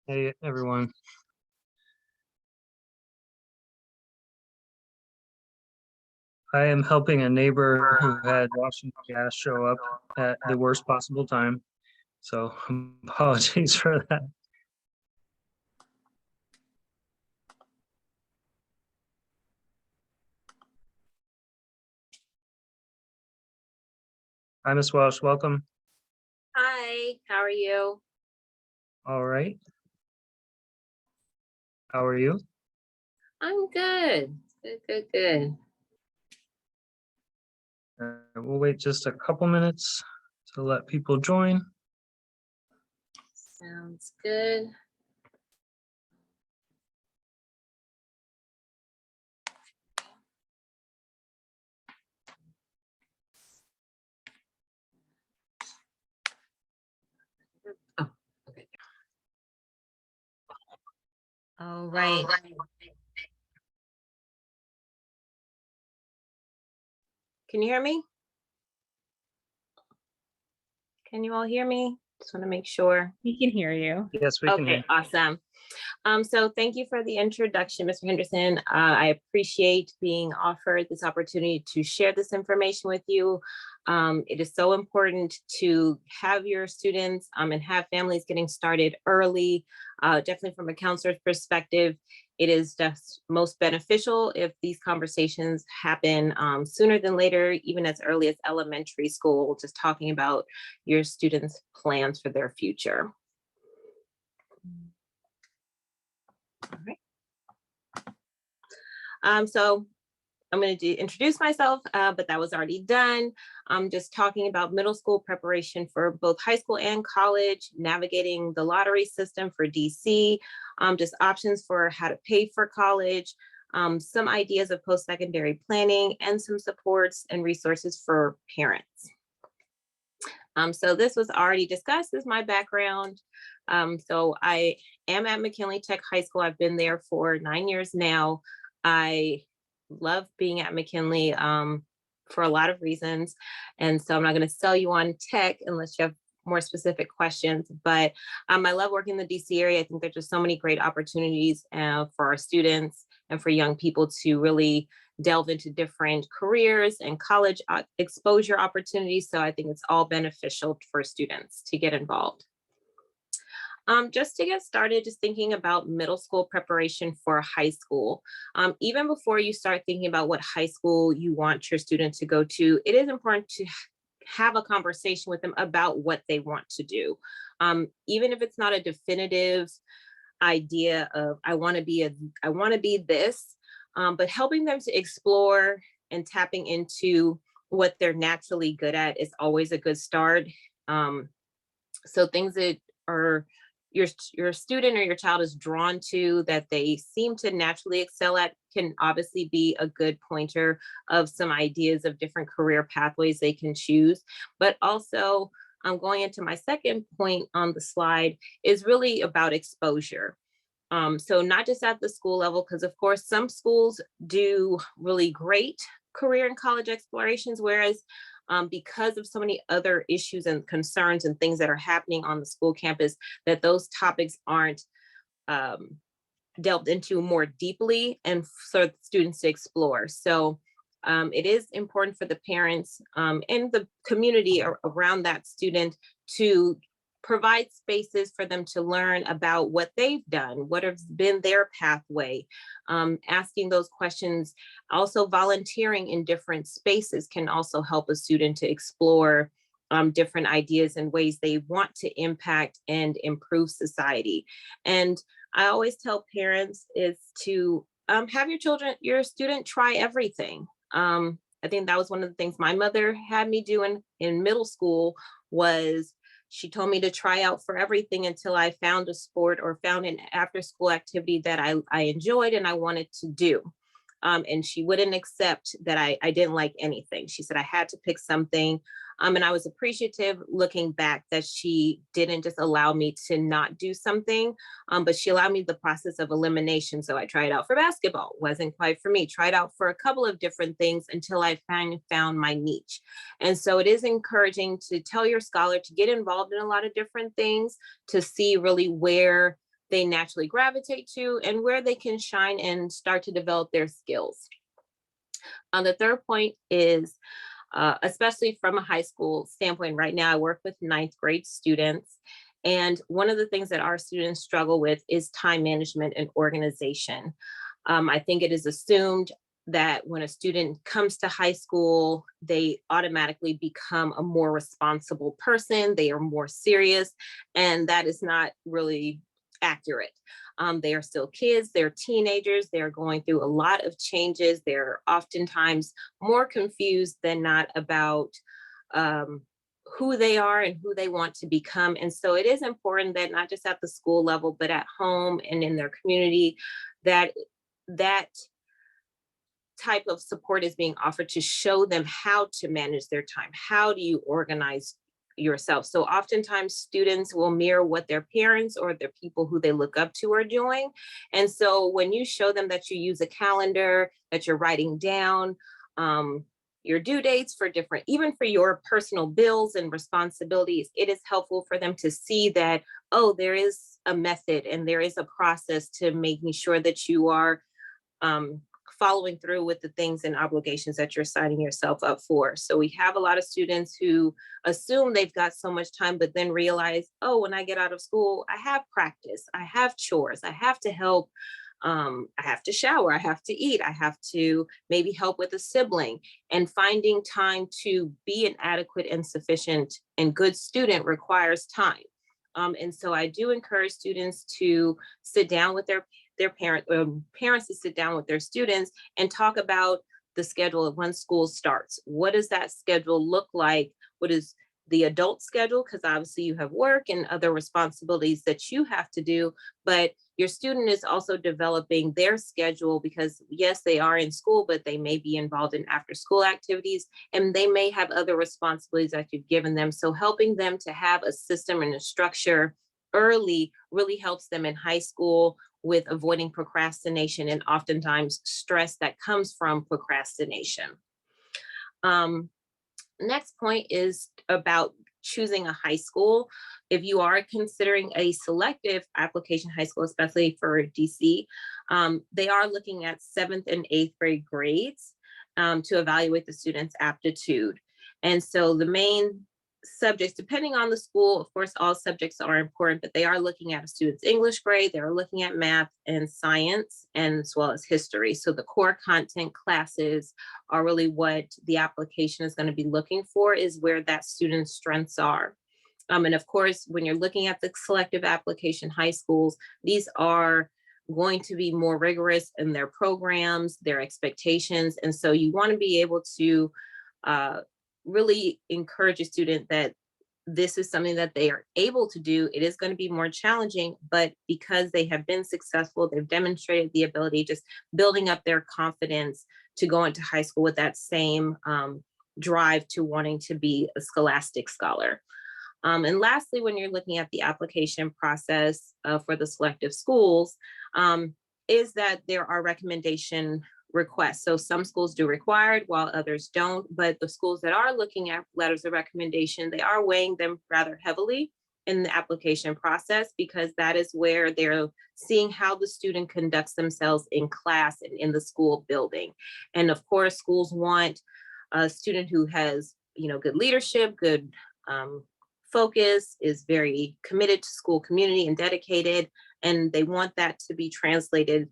Hey, everyone. I am helping a neighbor who had Washington Gas show up at the worst possible time. So apologies for that. Hi, Ms. Welsh. Welcome. Hi, how are you? All right. How are you? I'm good. Good. We'll wait just a couple minutes to let people join. Sounds good. Oh, okay. All right. Can you hear me? Can you all hear me? Just want to make sure. We can hear you. Yes, we can hear. Okay, awesome. So thank you for the introduction, Mr. Henderson. I appreciate being offered this opportunity to share this information with you. It is so important to have your students and have families getting started early. Definitely from a counselor's perspective, it is just most beneficial if these conversations happen sooner than later, even as early as elementary school, just talking about your students' plans for their future. All right. So I'm going to introduce myself, but that was already done. I'm just talking about middle school preparation for both high school and college, navigating the lottery system for DC, just options for how to pay for college, some ideas of post-secondary planning, and some supports and resources for parents. So this was already discussed, this is my background. So I am at McKinley Tech High School. I've been there for 9 years now. I love being at McKinley for a lot of reasons. And so I'm not going to sell you on tech unless you have more specific questions, but I love working in the DC area. I think there's just so many great opportunities for our students and for young people to really delve into different careers and college exposure opportunities. So I think it's all beneficial for students to get involved. Just to get started, just thinking about middle school preparation for high school. Even before you start thinking about what high school you want your student to go to, it is important to have a conversation with them about what they want to do. Even if it's not a definitive idea of I want to be this, but helping them to explore and tapping into what they're naturally good at is always a good start. So things that are your student or your child is drawn to that they seem to naturally excel at can obviously be a good pointer of some ideas of different career pathways they can choose. But also, I'm going into my second point on the slide is really about exposure. So not just at the school level, because of course some schools do really great career and college explorations, whereas because of so many other issues and concerns and things that are happening on the school campus, that those topics aren't delved into more deeply and for students to explore. So it is important for the parents and the community around that student to provide spaces for them to learn about what they've done, what has been their pathway, asking those questions. Also volunteering in different spaces can also help a student to explore different ideas and ways they want to impact and improve society. And I always tell parents is to have your student try everything. I think that was one of the things my mother had me do in middle school was she told me to try out for everything until I found a sport or found an after school activity that I enjoyed and I wanted to do. And she wouldn't accept that I didn't like anything. She said I had to pick something. And I was appreciative looking back that she didn't just allow me to not do something, but she allowed me the process of elimination. So I tried out for basketball, wasn't quite for me, tried out for a couple of different things until I found my niche. And so it is encouraging to tell your scholar to get involved in a lot of different things, to see really where they naturally gravitate to, and where they can shine and start to develop their skills. The third point is, especially from a high school standpoint, right now I work with ninth grade students. And one of the things that our students struggle with is time management and organization. I think it is assumed that when a student comes to high school, they automatically become a more responsible person, they are more serious, and that is not really accurate. They are still kids, they're teenagers, they're going through a lot of changes, they're oftentimes more confused than not about who they are and who they want to become. And so it is important that not just at the school level, but at home and in their community, that that type of support is being offered to show them how to manage their time. How do you organize yourself? So oftentimes students will mirror what their parents or the people who they look up to are doing. And so when you show them that you use a calendar, that you're writing down your due dates for different, even for your personal bills and responsibilities, it is helpful for them to see that, oh, there is a method and there is a process to making sure that you are following through with the things and obligations that you're signing yourself up for. So we have a lot of students who assume they've got so much time, but then realize, oh, when I get out of school, I have practice, I have chores, I have to help, I have to shower, I have to eat, I have to maybe help with a sibling. And finding time to be an adequate and sufficient and good student requires time. And so I do encourage students to sit down with their parents to sit down with their students and talk about the schedule of when school starts. What does that schedule look like? What is the adult schedule? Because obviously you have work and other responsibilities that you have to do, but your student is also developing their schedule because yes, they are in school, but they may be involved in after school activities and they may have other responsibilities that you've given them. So helping them to have a system and a structure early really helps them in high school with avoiding procrastination and oftentimes stress that comes from procrastination. Next point is about choosing a high school. If you are considering a selective application high school, especially for DC, they are looking at 7th and 8th grade grades to evaluate the student's aptitude. And so the main subjects, depending on the school, of course, all subjects are important, but they are looking at a student's English grade, they're looking at math and science, and as well as history. So the core content classes are really what the application is going to be looking for, is where that student's strengths are. And of course, when you're looking at the selective application high schools, these are going to be more rigorous in their programs, their expectations. And so you want to be able to really encourage a student that this is something that they are able to do. It is going to be more challenging, but because they have been successful, they've demonstrated the ability, just building up their confidence to go into high school with that same drive to wanting to be a scholastic scholar. And lastly, when you're looking at the application process for the selective schools, is that there are recommendation requests. So some schools do required while others don't, but the schools that are looking at letters of recommendation, they are weighing them rather heavily in the application process, because that is where they're seeing how the student conducts themselves in class and in the school building. And of course, schools want a student who has, good leadership, good focus, is very committed to school community and dedicated, and they want that to be translated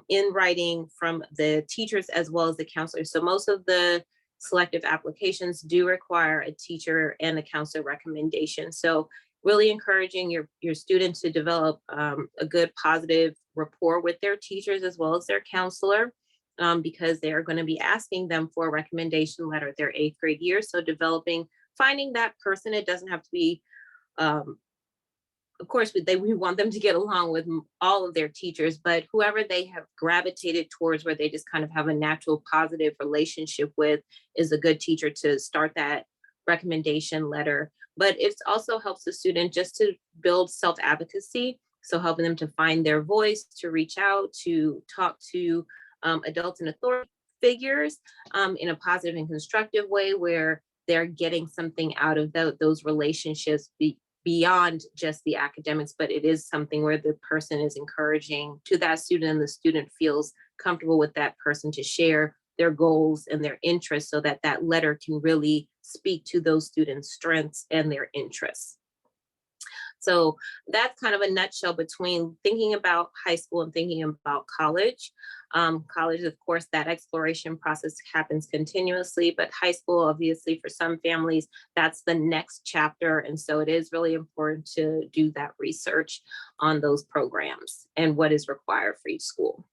in writing from the teachers as well as the counselors. So most of the selective applications do require a teacher and a counselor recommendation. So really encouraging your students to develop a good positive rapport with their teachers as well as their counselor, because they are going to be asking them for a recommendation letter at their 8th grade year. So finding that person, it doesn't have to be, of course, we want them to get along with all of their teachers, but whoever they have gravitated towards, where they just kind of have a natural positive relationship with, is a good teacher to start that recommendation letter. But it also helps the student just to build self-advocacy. So helping them to find their voice, to reach out, to talk to adults and authority figures in a positive and constructive way, where they're getting something out of those relationships beyond just the academics, but it is something where the person is encouraging to that student and the student feels comfortable with that person to share their goals and their interests so that that letter can really speak to those students' strengths and their interests. So that's kind of a nutshell between thinking about high school and thinking about college. College, of course, that exploration process happens continuously, but high school, obviously, for some families, that's the next chapter. And so it is really important to do that research on those programs and what is required for each school.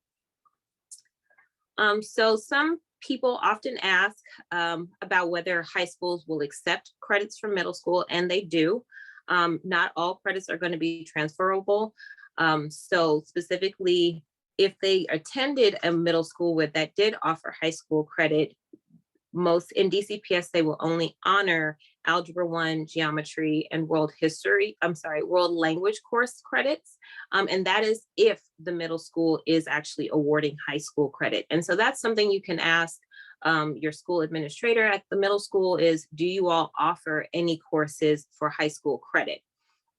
So some people often ask about whether high schools will accept credits from middle school, and they do. Not all credits are going to be transferable. So specifically, if they attended a middle school that did offer high school credit, most in DCPS, they will only honor Algebra 1, Geometry, and World Language course credits. And that is if the middle school is actually awarding high school credit. And so that's something you can ask your school administrator at the middle school is, do you all offer any courses for high school credit?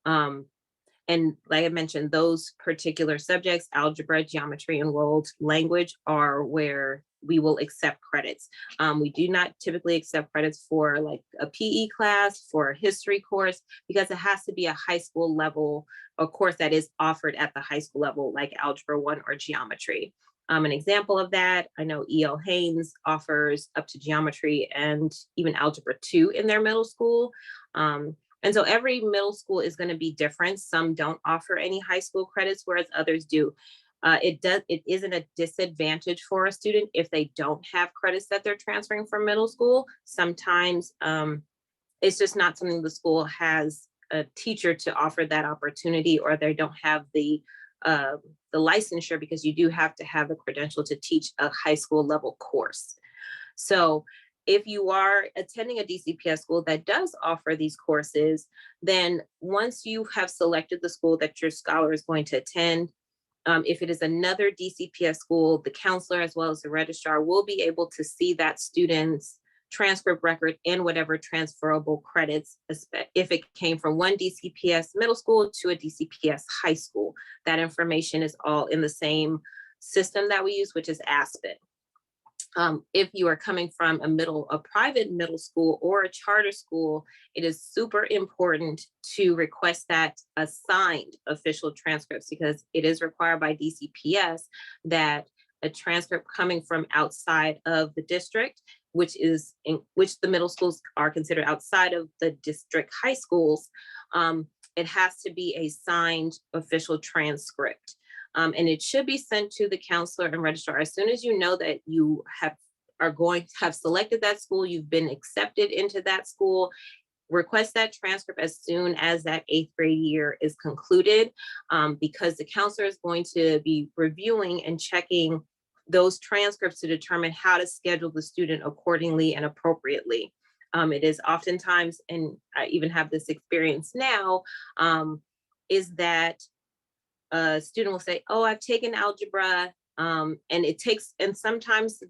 And like I mentioned, those particular subjects, algebra, geometry, and world language, are where we will accept credits. We do not typically accept credits for like a PE class, for a history course, because it has to be a high school level, a course that is offered at the high school level, like Algebra 1 or geometry. An example of that, I know E.L. Haynes offers up to geometry and even Algebra 2 in their middle school. And so every middle school is going to be different. Some don't offer any high school credits, whereas others do. It isn't a disadvantage for a student if they don't have credits that they're transferring from middle school. Sometimes it's just not something the school has a teacher to offer that opportunity, or they don't have the licensure, because you do have to have a credential to teach a high school level course. So if you are attending a DCPS school that does offer these courses, then once you have selected the school that your scholar is going to attend, if it is another DCPS school, the counselor as well as the registrar will be able to see that student's transcript record and whatever transferable credits, if it came from one DCPS middle school to a DCPS high school. That information is all in the same system that we use, which is Aspen. If you are coming from a private middle school or a charter school, it is super important to request that assigned official transcripts, because it is required by DCPS that a transcript coming from outside of the district, which the middle schools are considered outside of the district high schools, it has to be a signed official transcript. And it should be sent to the counselor and registrar as soon as you know that you are going to have selected that school, you've been accepted into that school. Request that transcript as soon as that 8th grade year is concluded, because the counselor is going to be reviewing and checking those transcripts to determine how to schedule the student accordingly and appropriately. It is oftentimes, and I even have this experience now, is that a student will say, oh, I've taken algebra, and sometimes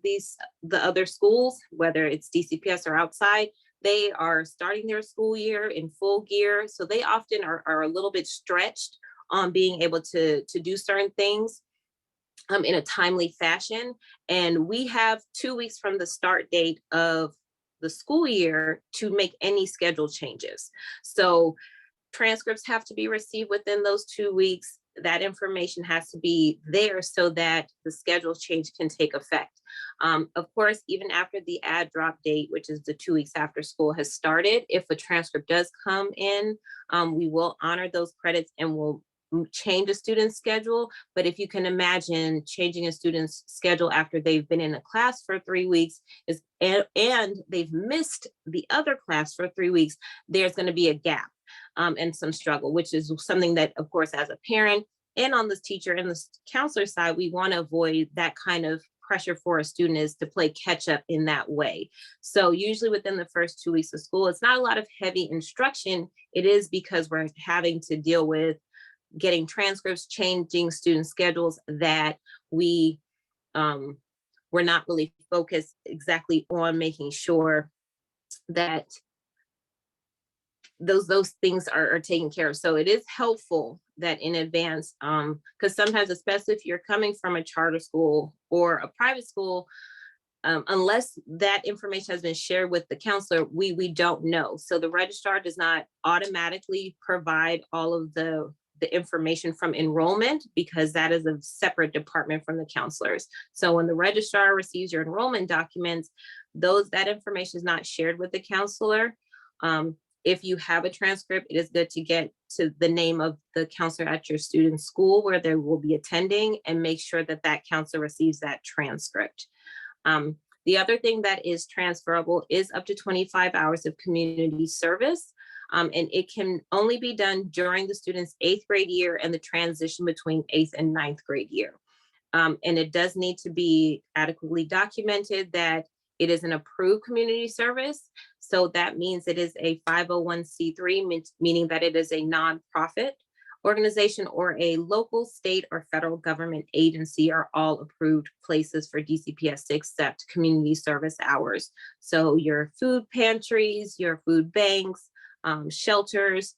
the other schools, whether it's DCPS or outside, they are starting their school year in full gear. So they often are a little bit stretched on being able to do certain things in a timely fashion. And we have 2 weeks from the start date of the school year to make any schedule changes. So transcripts have to be received within those 2 weeks. That information has to be there so that the schedule change can take effect. Of course, even after the add drop date, which is the 2 weeks after school has started, if a transcript does come in, we will honor those credits and will change a student's schedule. But if you can imagine changing a student's schedule after they've been in a class for 3 weeks and they've missed the other class for 3 weeks, there's going to be a gap. And some struggle, which is something that, of course, as a parent and on the teacher and the counselor side, we want to avoid that kind of pressure for a student, is to play catch up in that way. So usually within the first 2 weeks of school, it's not a lot of heavy instruction. It is because we're having to deal with getting transcripts, changing student schedules, that we're not really focused exactly on making sure that those things are taken care of. So it is helpful that in advance, because sometimes, especially if you're coming from a charter school or a private school, unless that information has been shared with the counselor, we don't know. So the registrar does not automatically provide all of the information from enrollment, because that is a separate department from the counselors. So when the registrar receives your enrollment documents, that information is not shared with the counselor. If you have a transcript, it is good to get to the name of the counselor at your student's school where they will be attending, and make sure that that counselor receives that transcript. The other thing that is transferable is up to 25 hours of community service. And it can only be done during the student's 8th grade year and the transition between 8th and 9th grade year. And it does need to be adequately documented that it is an approved community service. So that means it is a 501c3, meaning that it is a nonprofit organization, or a local, state, or federal government agency are all approved places for DCPS to accept community service hours. So your food pantries, your food banks, shelters,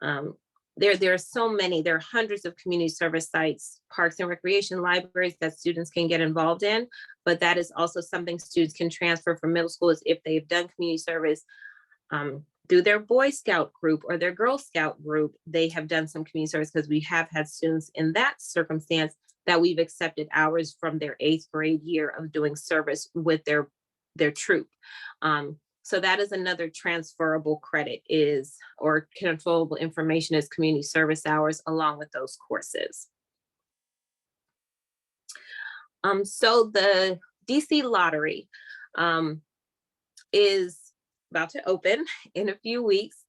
there are so many, there are hundreds of community service sites, parks and recreation, libraries that students can get involved in, but that is also something students can transfer from middle school, is if they've done community service through their Boy Scout group or their Girl Scout group, they have done some community service, because we have had students in that circumstance that we've accepted hours from their 8th grade year of doing service with their troop. So that is another transferable credit, or transferable information, is community service hours along with those courses. So the DC lottery is about to open in a few weeks.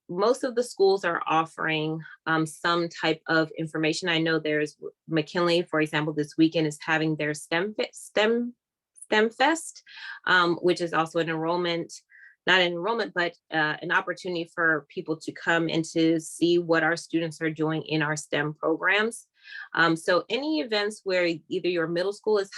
Most of the schools are offering some type of information. I know there's McKinley, for example, this weekend is having their STEM Fest, which is also an enrollment, not an enrollment, but an opportunity for people to come and to see what our students are doing in our STEM programs. So any events where either your middle school is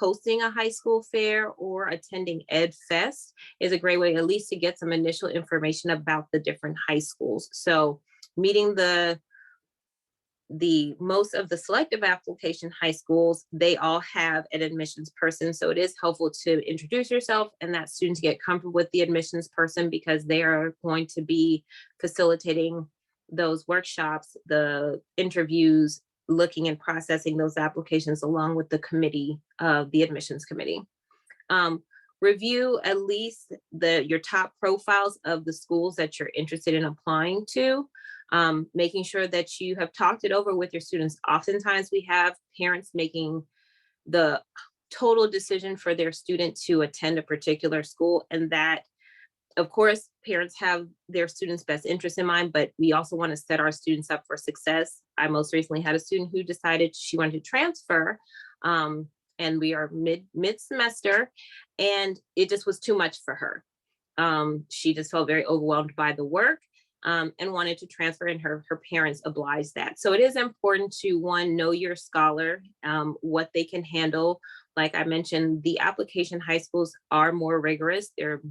hosting a high school fair or attending Ed Fest is a great way, at least, to get some initial information about the different high schools. So meeting the most of the selective application high schools, they all have an admissions person. So it is helpful to introduce yourself and that students get comfortable with the admissions person, because they are going to be facilitating those workshops, the interviews, looking and processing those applications along with the committee, the admissions committee. Review at least your top profiles of the schools that you're interested in applying to, making sure that you have talked it over with your students. Oftentimes we have parents making the total decision for their student to attend a particular school, and that, of course, parents have their students' best interest in mind, but we also want to set our students up for success. I most recently had a student who decided she wanted to transfer, and we are mid-semester, and it just was too much for her. She just felt very overwhelmed by the work, and wanted to transfer, and her parents obliged that. So it is important to, one, know your scholar, what they can handle. Like I mentioned, the application high schools are more rigorous. They're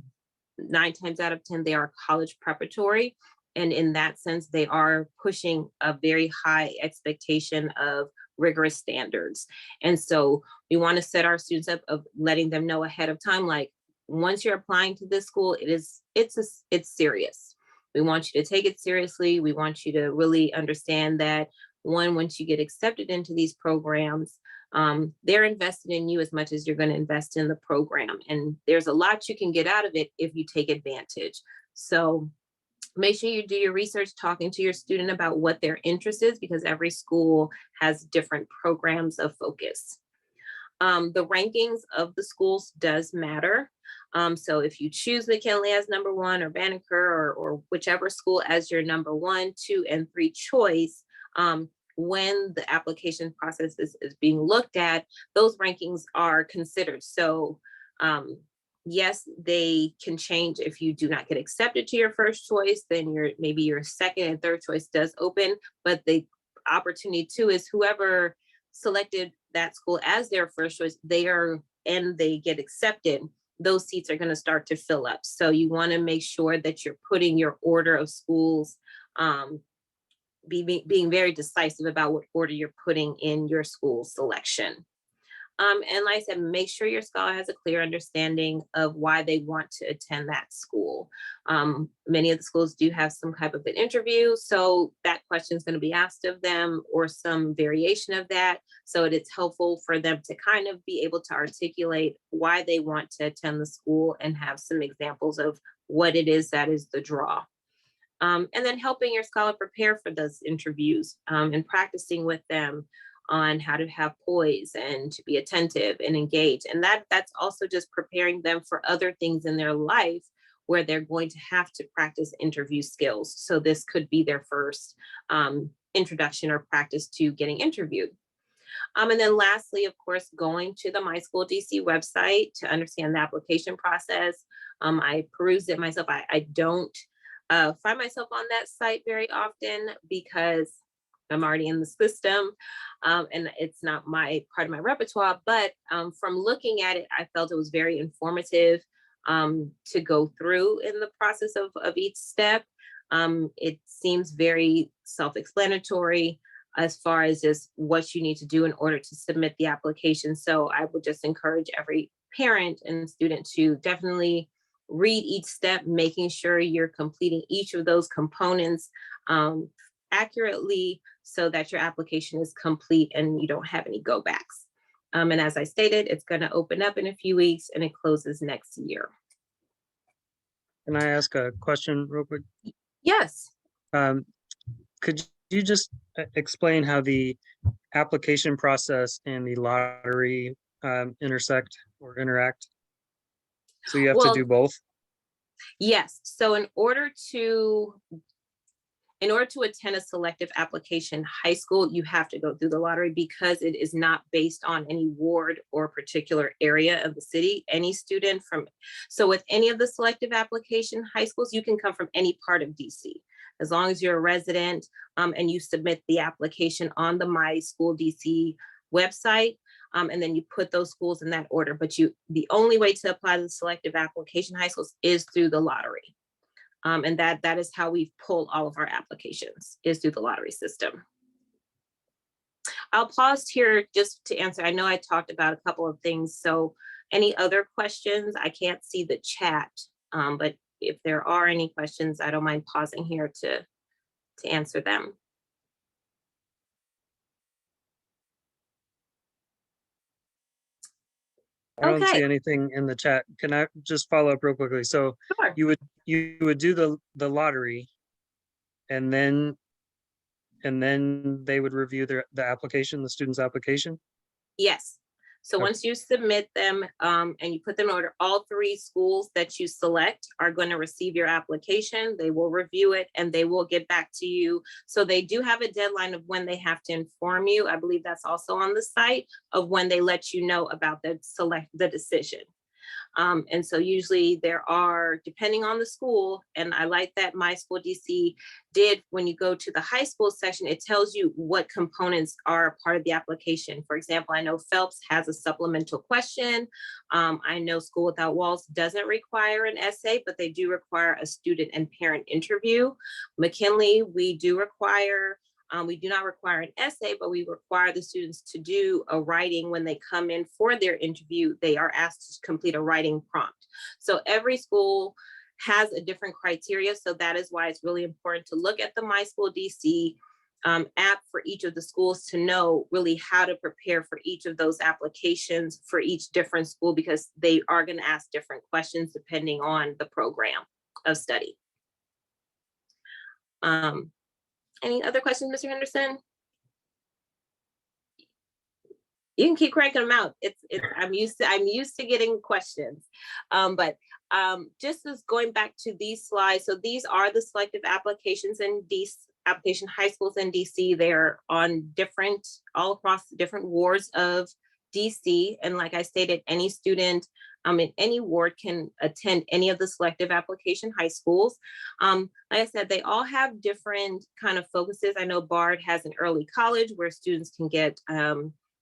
9 times out of 10, they are college preparatory. And in that sense, they are pushing a very high expectation of rigorous standards. And so we want to set our students up of letting them know ahead of time, like, once you're applying to this school, it's serious. We want you to take it seriously. We want you to really understand that, one, once you get accepted into these programs, they're invested in you as much as you're going to invest in the program. And there's a lot you can get out of it if you take advantage. So make sure you do your research, talking to your student about what their interest is, because every school has different programs of focus. The rankings of the schools does matter. So if you choose McKinley as number 1, or Banneker, or whichever school as your number 1, 2, and 3 choice, when the application process is being looked at, those rankings are considered. So yes, they can change if you do not get accepted to your first choice, then maybe your second and third choice does open, but the opportunity too is whoever selected that school as their first choice, they get accepted, those seats are going to start to fill up. So you want to make sure that you're putting your order of schools, being very decisive about what order you're putting in your school selection. And like I said, make sure your scholar has a clear understanding of why they want to attend that school. Many of the schools do have some type of an interview, so that question is going to be asked of them or some variation of that. So it's helpful for them to kind of be able to articulate why they want to attend the school and have some examples of what it is that is the draw. And then helping your scholar prepare for those interviews and practicing with them on how to have poise and to be attentive and engaged. And that's also just preparing them for other things in their life where they're going to have to practice interview skills. So this could be their first introduction or practice to getting interviewed. And then lastly, of course, going to the My School DC website to understand the application process. I perused it myself. I don't find myself on that site very often because I'm already in the system and it's not part of my repertoire, but from looking at it, I felt it was very informative to go through in the process of each step. It seems very self-explanatory as far as just what you need to do in order to submit the application. So I would just encourage every parent and student to definitely read each step, making sure you're completing each of those components accurately so that your application is complete and you don't have any go backs. And as I stated, it's going to open up in a few weeks and it closes next year. Can I ask a question real quick? Yes. Could you just explain how the application process and the lottery intersect or interact? So you have to do both? Yes. So in order to attend a selective application high school, you have to go through the lottery because it is not based on any ward or particular area of the city. Any student so with any of the selective application high schools, you can come from any part of DC. As long as you're a resident and you submit the application on the My School DC website, and then you put those schools in that order. But the only way to apply to the selective application high schools is through the lottery. And that is how we pull all of our applications, is through the lottery system. I'll pause here just to answer. I know I talked about a couple of things. So any other questions? I can't see the chat, but if there are any questions, I don't mind pausing here to answer them. I don't see anything in the chat. Can I just follow up real quickly? So Sure. you would do the lottery and then they would review the application, the student's application? Yes. So Okay. once you submit them and you put them in order, all 3 schools that you select are going to receive your application. They will review it and they will get back to you. So they do have a deadline of when they have to inform you. I believe that's also on the site of when they let you know about the decision. And so usually there are, depending on the school, and I like that My School DC did, when you go to the high school section, it tells you what components are a part of the application. For example, I know Phelps has a supplemental question. I know School Without Walls doesn't require an essay, but they do require a student and parent interview. McKinley, we do not require an essay, but we require the students to do a writing when they come in for their interview. They are asked to complete a writing prompt. So every school has a different criteria. So that is why it's really important to look at the My School DC app for each of the schools to know really how to prepare for each of those applications for each different school, because they are going to ask different questions depending on the program of study. Any other questions, Mr. Henderson? You can keep cranking them out. I'm used to getting questions. But just as going back to these slides, so these are the selective applications in application high schools in DC. They're on all across the different wards of DC. And like I stated, any student in any ward can attend any of the selective application high schools. Like I said, they all have different kind of focuses. I know Bard has an early college where students can get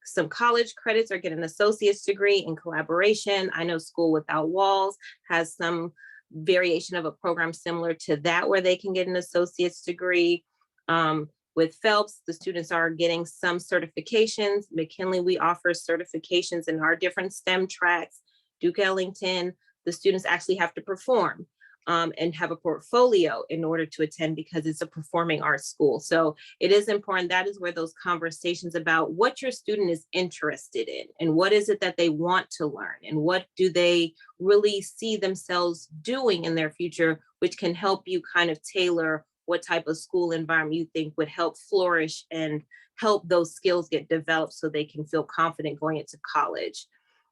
some college credits or get an associate's degree in collaboration. I know School Without Walls has some variation of a program similar to that where they can get an associate's degree. With Phelps, the students are getting some certifications. McKinley, we offer certifications in our different STEM tracks. Duke Ellington, the students actually have to perform and have a portfolio in order to attend because it's a performing arts school. So it is important. That is where those conversations about what your student is interested in and what is it that they want to learn and what do they really see themselves doing in their future, which can help you kind of tailor what type of school environment you think would help flourish and help those skills get developed so they can feel confident going into college.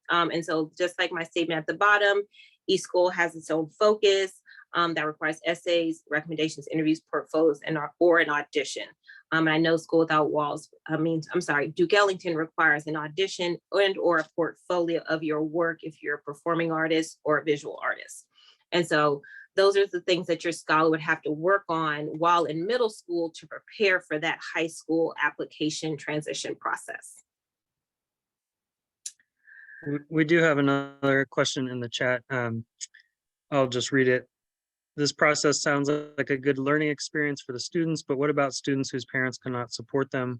And so just like my statement at the bottom, each school has its own focus that requires essays, recommendations, interviews, portfolios, or an audition. And I know School Without Walls, Duke Ellington requires an audition and or a portfolio of your work if you're a performing artist or a visual artist. And so those are the things that your scholar would have to work on while in middle school to prepare for that high school application transition process. We do have another question in the chat. I'll just read it. This process sounds like a good learning experience for the students, but what about students whose parents cannot support them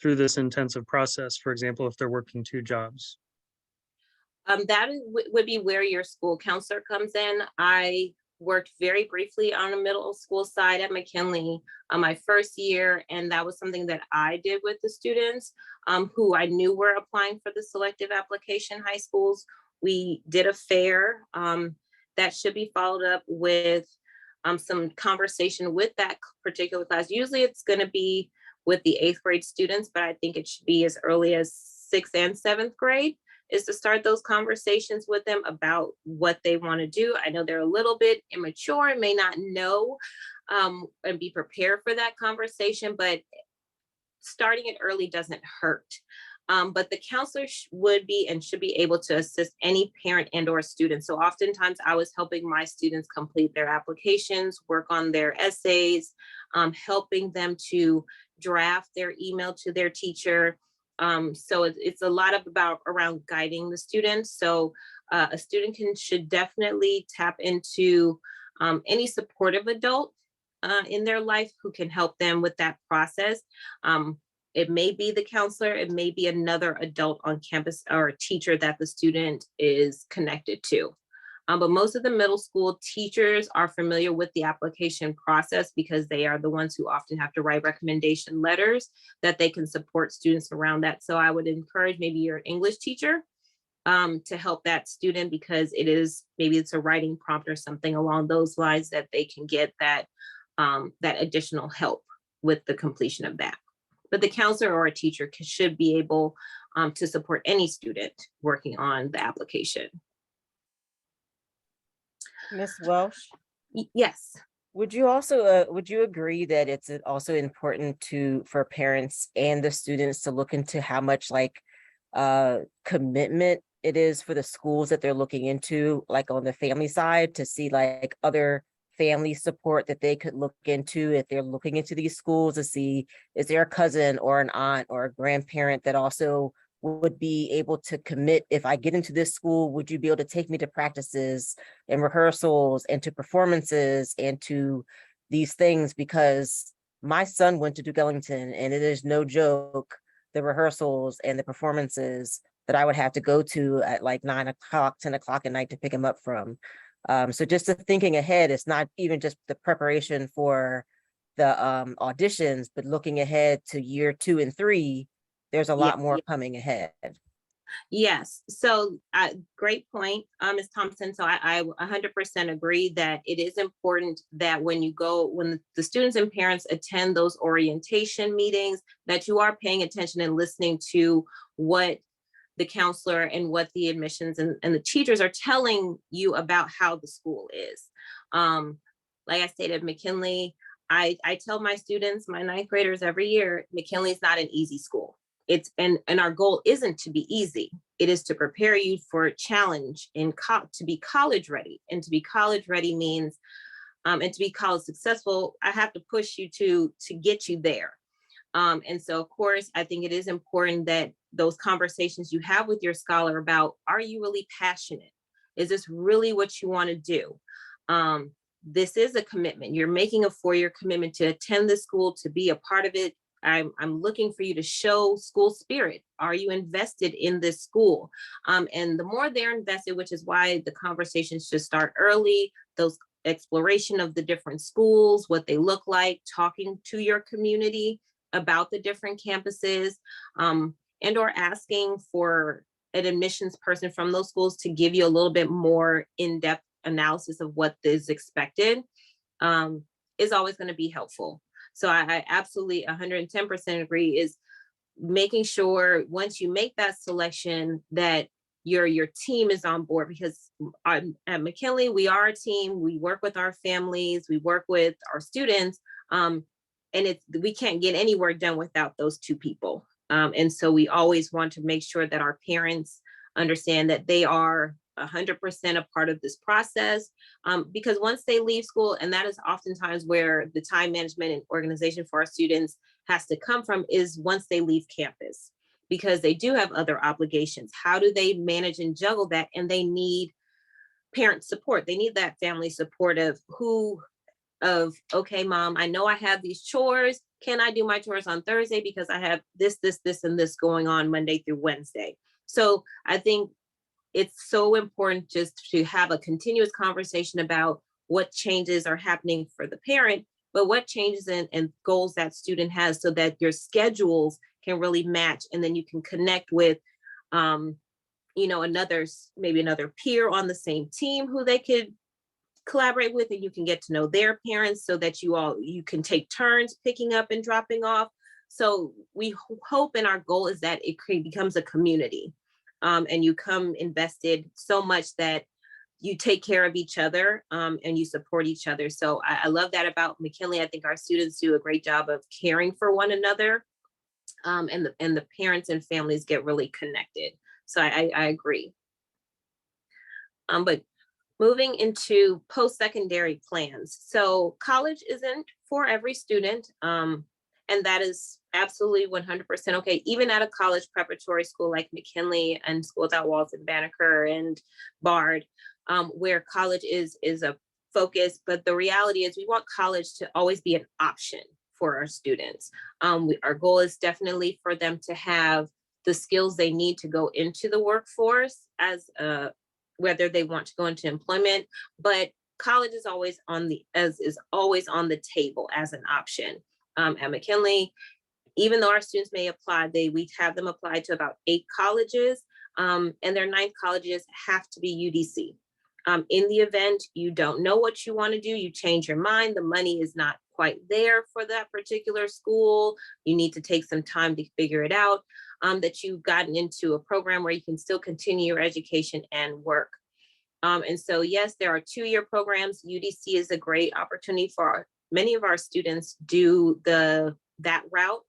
through this intensive process? For example, if they're working 2 jobs. That would be where your school counselor comes in. I worked very briefly on a middle school side at McKinley my first year, and that was something that I did with the students who I knew were applying for the selective application high schools. We did a fair that should be followed up with some conversation with that particular class. Usually it's going to be with the 8th grade students, but I think it should be as early as 6th and 7th grade, is to start those conversations with them about what they want to do. I know they're a little bit immature and may not know and be prepared for that conversation, but starting it early doesn't hurt. But the counselor would be and should be able to assist any parent and or student. So oftentimes I was helping my students complete their applications, work on their essays, helping them to draft their email to their teacher. So it's a lot around guiding the students. So a student should definitely tap into any supportive adult in their life who can help them with that process. It may be the counselor, it may be another adult on campus or a teacher that the student is connected to. But most of the middle school teachers are familiar with the application process because they are the ones who often have to write recommendation letters that they can support students around that. So I would encourage maybe your English teacher to help that student because maybe it's a writing prompt or something along those lines that they can get that additional help with the completion of that. But the counselor or a teacher should be able to support any student working on the application. Ms. Welsh, Yes. would you agree that it's also important for parents and the students to look into how much commitment it is for the schools that they're looking into, like on the family side, to see like other family support that they could look into if they're looking into these schools, to see is there a cousin or an aunt or a grandparent that also would be able to commit? If I get into this school, would you be able to take me to practices and rehearsals and to performances and to these things? Because my son went to Duke Ellington and it is no joke, the rehearsals and the performances that I would have to go to at like 9 o'clock, 10 o'clock at night to pick him up from. So just thinking ahead, it's not even just the preparation for the auditions, but looking ahead to year 2 and 3, there's a lot more coming ahead. Yes. So great point, Ms. Thompson. So I 100% agree that it is important that when the students and parents attend those orientation meetings, that you are paying attention and listening to what the counselor and what the admissions and the teachers are telling you about how the school is. Like I stated, McKinley, I tell my students, my 9th graders every year, McKinley is not an easy school. And our goal isn't to be easy. It is to prepare you for a challenge to be college ready. And to be college ready means, and to be college successful, I have to push you to get you there. And so, of course, I think it is important that those conversations you have with your scholar about, are you really passionate? Is this really what you want to do? This is a commitment. You're making a 4-year commitment to attend the school, to be a part of it. I'm looking for you to show school spirit. Are you invested in this school? And the more they're invested, which is why the conversations should start early, those exploration of the different schools, what they look like, talking to your community about the different campuses, and or asking for an admissions person from those schools to give you a little bit more in-depth analysis of what is expected, is always going to be helpful. So I absolutely 110% agree, is making sure once you make that selection that your team is on board, because at McKinley, we are a team. We work with our families, we work with our students, and we can't get any work done without those two people. And so we always want to make sure that our parents understand that they are 100% a part of this process, because once they leave school, and that is oftentimes where the time management and organization for our students has to come from, is once they leave campus, because they do have other obligations. How do they manage and juggle that? And they need parent support. They need that family support okay, mom, I know I have these chores. Can I do my chores on Thursday? Because I have this, and this going on Monday through Wednesday. So I think it's so important just to have a continuous conversation about what changes are happening for the parent, but what changes and goals that student has, so that your schedules can really match. And then you can connect with, maybe another peer on the same team who they could collaborate with, and you can get to know their parents, so that you can take turns picking up and dropping off. So we hope, and our goal is that it becomes a community, and you come invested so much that you take care of each other, and you support each other. So I love that about McKinley. I think our students do a great job of caring for one another, and the parents and families get really connected. So I agree. But moving into post-secondary plans. So college isn't for every student, and that is absolutely 100% okay. Even at a college preparatory school like McKinley and Schools Without Walls in Banneker and Bard, where college is a focus, but the reality is we want college to always be an option for our students. Our goal is definitely for them to have the skills they need to go into the workforce, as whether they want to go into employment, but college is always on the table as an option. At McKinley, even though our students may apply, we have them apply to about 8 colleges, and their 9 colleges have to be UDC. In the event you don't know what you want to do, you change your mind, the money is not quite there for that particular school, you need to take some time to figure it out, that you've gotten into a program where you can still continue your education and work. And so, yes, there are 2-year programs. UDC is a great opportunity for many of our students do that route,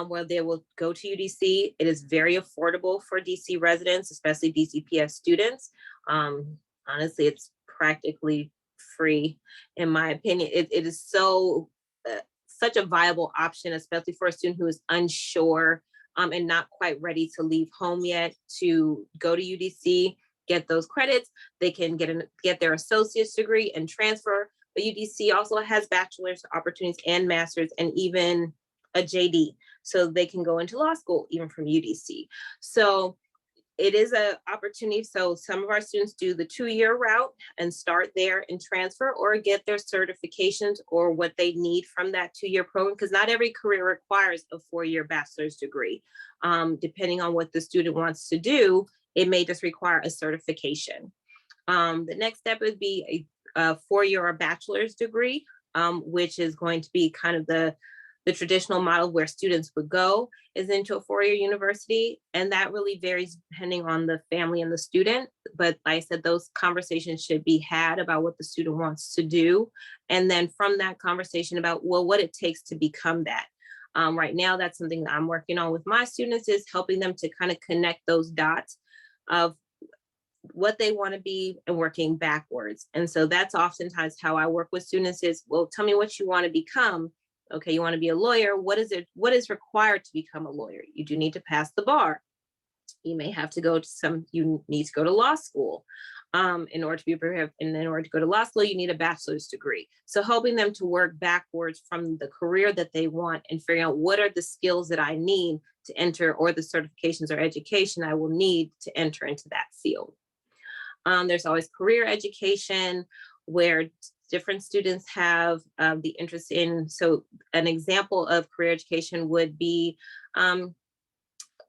where they will go to UDC. It is very affordable for DC residents, especially DCPS students. Honestly, it's practically free, in my opinion. It is such a viable option, especially for a student who is unsure and not quite ready to leave home yet, to go to UDC, get those credits. They can get their associate's degree and transfer. But UDC also has bachelor's opportunities and master's, and even a JD. So they can go into law school even from UDC. So it is an opportunity. So some of our students do the 2-year route and start there and transfer, or get their certifications or what they need from that 2-year program, because not every career requires a 4-year bachelor's degree. Depending on what the student wants to do, it may just require a certification. The next step would be a 4-year or bachelor's degree, which is going to be kind of the traditional model where students would go, is into a 4-year university. And that really varies depending on the family and the student. But like I said, those conversations should be had about what the student wants to do. And then from that conversation about, well, what it takes to become that. Right now, that's something that I'm working on with my students, is helping them to kind of connect those dots of what they want to be and working backwards. And so that's oftentimes how I work with students is, well, tell me what you want to become. Okay, you want to be a lawyer. What is required to become a lawyer? You do need to pass the bar. You may have to you need to go to law school. In order to be prepared, and in order to go to law school, you need a bachelor's degree. So helping them to work backwards from the career that they want and figuring out what are the skills that I need to enter, or the certifications or education I will need to enter into that field. There's always career education, where different students have the interest in. So an example of career education would be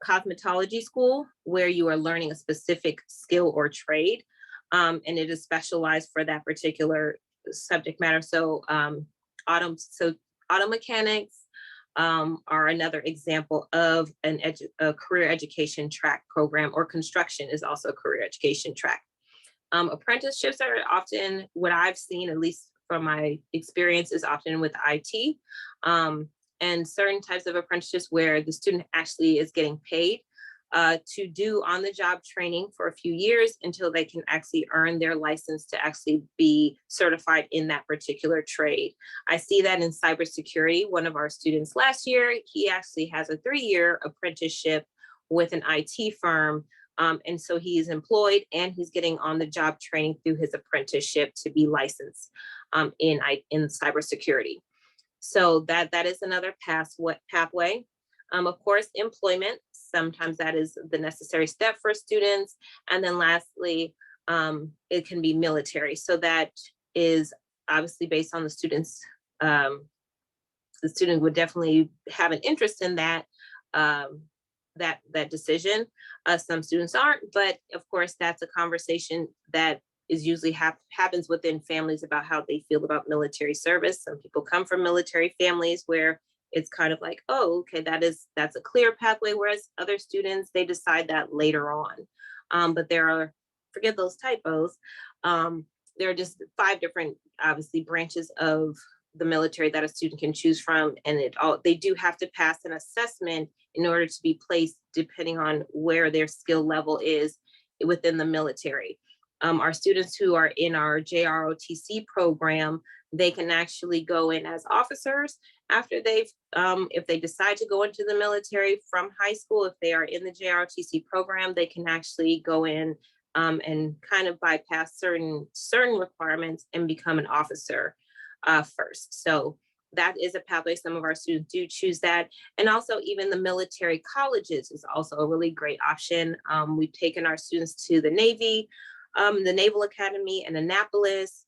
cosmetology school, where you are learning a specific skill or trade, and it is specialized for that particular subject matter. So auto mechanics are another example of a career education track program, or construction is also a career education track. Apprenticeships are often, what I've seen, at least from my experience, is often with IT, and certain types of apprenticeships where the student actually is getting paid to do on-the-job training for a few years until they can actually earn their license to actually be certified in that particular trade. I see that in cybersecurity. One of our students last year, he actually has a 3-year apprenticeship with an IT firm. And so he is employed and he's getting on-the-job training through his apprenticeship to be licensed in cybersecurity. So that is another pathway. Of course, employment, sometimes that is the necessary step for students. And then lastly, it can be military. So that is obviously based on the students. The student would definitely have an interest in that decision. Some students aren't, but of course, that's a conversation that is usually happens within families about how they feel about military service. Some people come from military families where it's kind of like, oh, okay, that's a clear pathway, whereas other students, they decide that later on. But there are, forget those typos, there are just 5 different, obviously, branches of the military that a student can choose from, and they do have to pass an assessment in order to be placed depending on where their skill level is within the military. Our students who are in our JROTC program, they can actually go in as officers after if they decide to go into the military from high school. If they are in the JROTC program, they can actually go in and kind of bypass certain requirements and become an officer first. So that is a pathway. Some of our students do choose that. And also even the military colleges is also a really great option. We've taken our students to the Navy, the Naval Academy in Annapolis,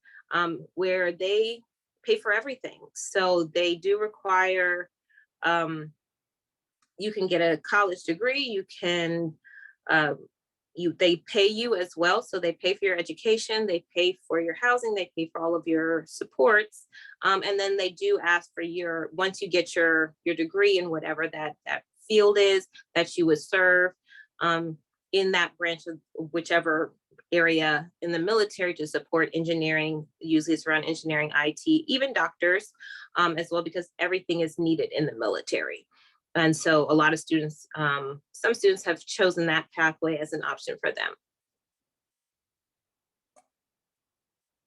where they pay for everything. So they do require, you can get a college degree, you can, they pay you as well. So they pay for your education, they pay for your housing, they pay for all of your supports. And then they do ask for once you get your degree in whatever that field is that you would serve in that branch of whichever area in the military to support engineering. Usually it's around engineering, IT, even doctors as well, because everything is needed in the military. And so a lot of students, some students have chosen that pathway as an option for them.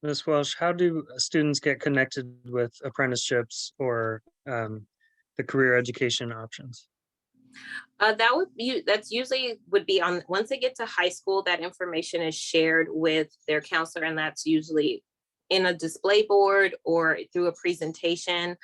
Ms. Welsh, how do students get connected with apprenticeships or the career education options? That's usually would be on, once they get to high school, that information is shared with their counselor, and that's usually in a display board or through a presentation.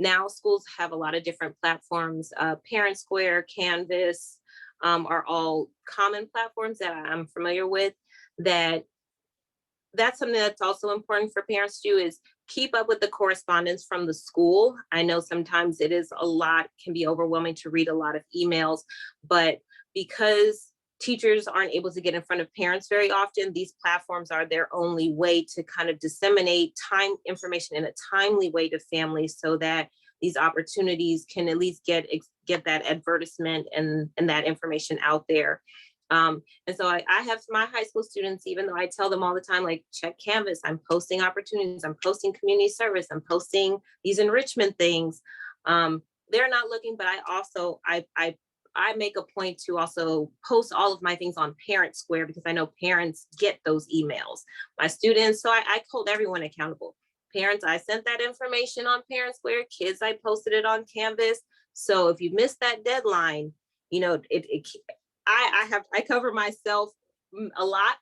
Now schools have a lot of different platforms. Parent Square, Canvas are all common platforms that I'm familiar with. That's something that's also important for parents to do, is keep up with the correspondence from the school. I know sometimes it is can be overwhelming to read a lot of emails, but because teachers aren't able to get in front of parents very often, these platforms are their only way to kind of disseminate information in a timely way to families, so that these opportunities can at least get that advertisement and that information out there. And so I have my high school students, even though I tell them all the time, like, check Canvas, I'm posting opportunities, I'm posting community service, I'm posting these enrichment things. They're not looking, but I make a point to also post all of my things on Parent Square, because I know parents get those emails. My students, so I hold everyone accountable. Parents, I sent that information on Parent Square. Kids, I posted it on Canvas. So if you missed that deadline, you know, I cover myself a lot.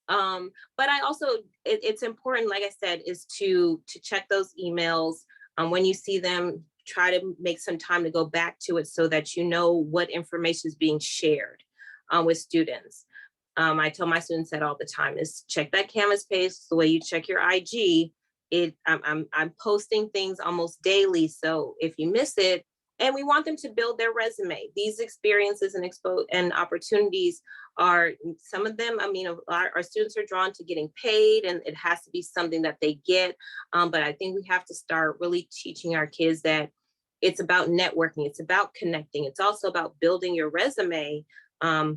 But I also, it's important, like I said, is to check those emails. When you see them, try to make some time to go back to it so that you know what information is being shared with students. I tell my students that all the time, is check that Canvas page the way you check your IG. I'm posting things almost daily. So if you miss it, and we want them to build their resume, these experiences and opportunities are, some of them, I mean, our students are drawn to getting paid, and it has to be something that they get. But I think we have to start really teaching our kids that it's about networking, it's about connecting, it's also about building your resume up.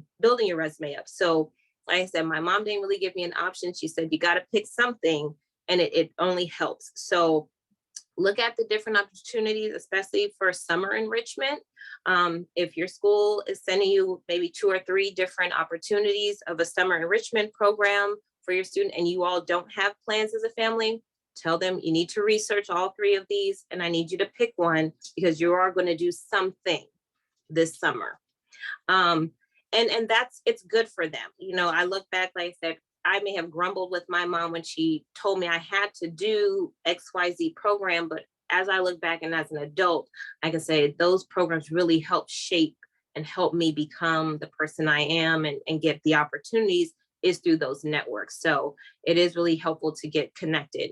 So like I said, my mom didn't really give me an option. She said, you got to pick something, and it only helps. So look at the different opportunities, especially for summer enrichment. If your school is sending you maybe 2 or 3 different opportunities of a summer enrichment program for your student, and you all don't have plans as a family, tell them you need to research all 3 of these, and I need you to pick one, because you are going to do something this summer. And it's good for them. You know, I look back, like I said, I may have grumbled with my mom when she told me I had to do XYZ program, but as I look back and as an adult, I can say those programs really help shape and help me become the person I am, and get the opportunities is through those networks. So it is really helpful to get connected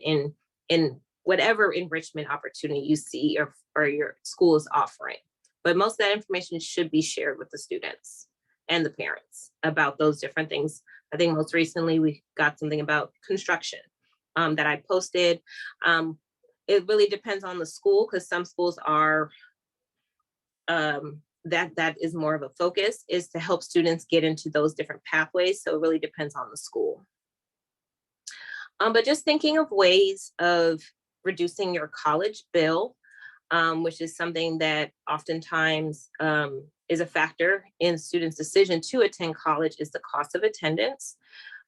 in whatever enrichment opportunity you see or your school is offering. But most of that information should be shared with the students and the parents about those different things. I think most recently we got something about construction that I posted. It really depends on the school, because some schools are, that is more of a focus, is to help students get into those different pathways. So it really depends on the school. But just thinking of ways of reducing your college bill, which is something that oftentimes is a factor in students' decision to attend college, is the cost of attendance.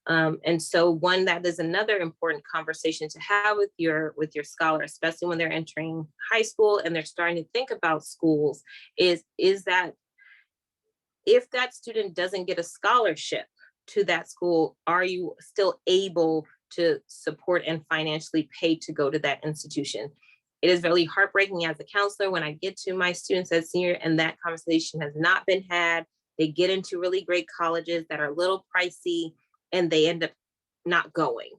And so that is another important conversation to have with your scholar, especially when they're entering high school and they're starting to think about schools, is that if that student doesn't get a scholarship to that school, are you still able to support and financially pay to go to that institution? It is really heartbreaking as a counselor when I get to my students as senior and that conversation has not been had. They get into really great colleges that are a little pricey, and they end up not going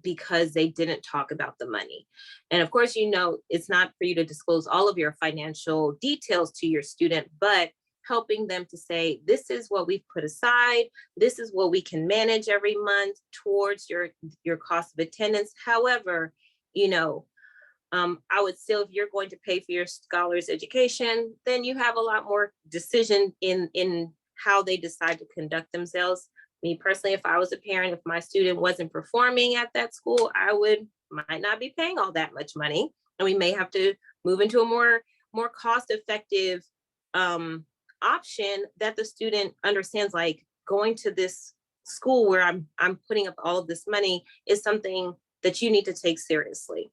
because they didn't talk about the money. And of course, you know, it's not for you to disclose all of your financial details to your student, but helping them to say, this is what we've put aside, this is what we can manage every month towards your cost of attendance. However, you know, I would still, if you're going to pay for your scholars' education, then you have a lot more decision in how they decide to conduct themselves. Me personally, if I was a parent, if my student wasn't performing at that school, might not be paying all that much money, and we may have to move into a more cost-effective option that the student understands. Like, going to this school where I'm putting up all of this money is something that you need to take seriously.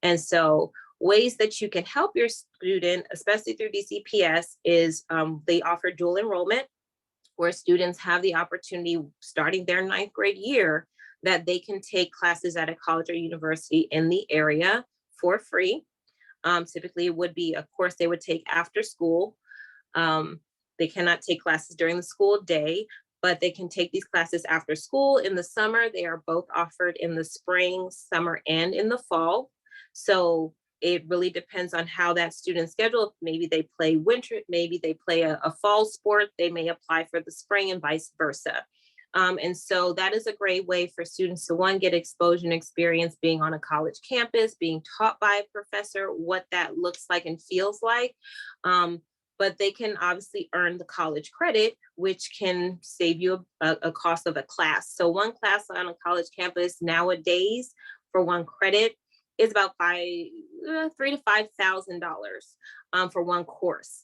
And so ways that you can help your student, especially through DCPS, is they offer dual enrollment, where students have the opportunity starting their 9th grade year that they can take classes at a college or university in the area for free. Typically, it would be a course they would take after school. They cannot take classes during the school day, but they can take these classes after school in the summer. They are both offered in the spring, summer, and in the fall. So it really depends on how that student schedule. Maybe they play winter, maybe they play a fall sport, they may apply for the spring, and vice versa. And so that is a great way for students to, one, get exposure and experience being on a college campus, being taught by a professor, what that looks like and feels like. But they can obviously earn the college credit, which can save you a cost of a class. So one class on a college campus nowadays for one credit is about $3,000 to $5,000 for one course.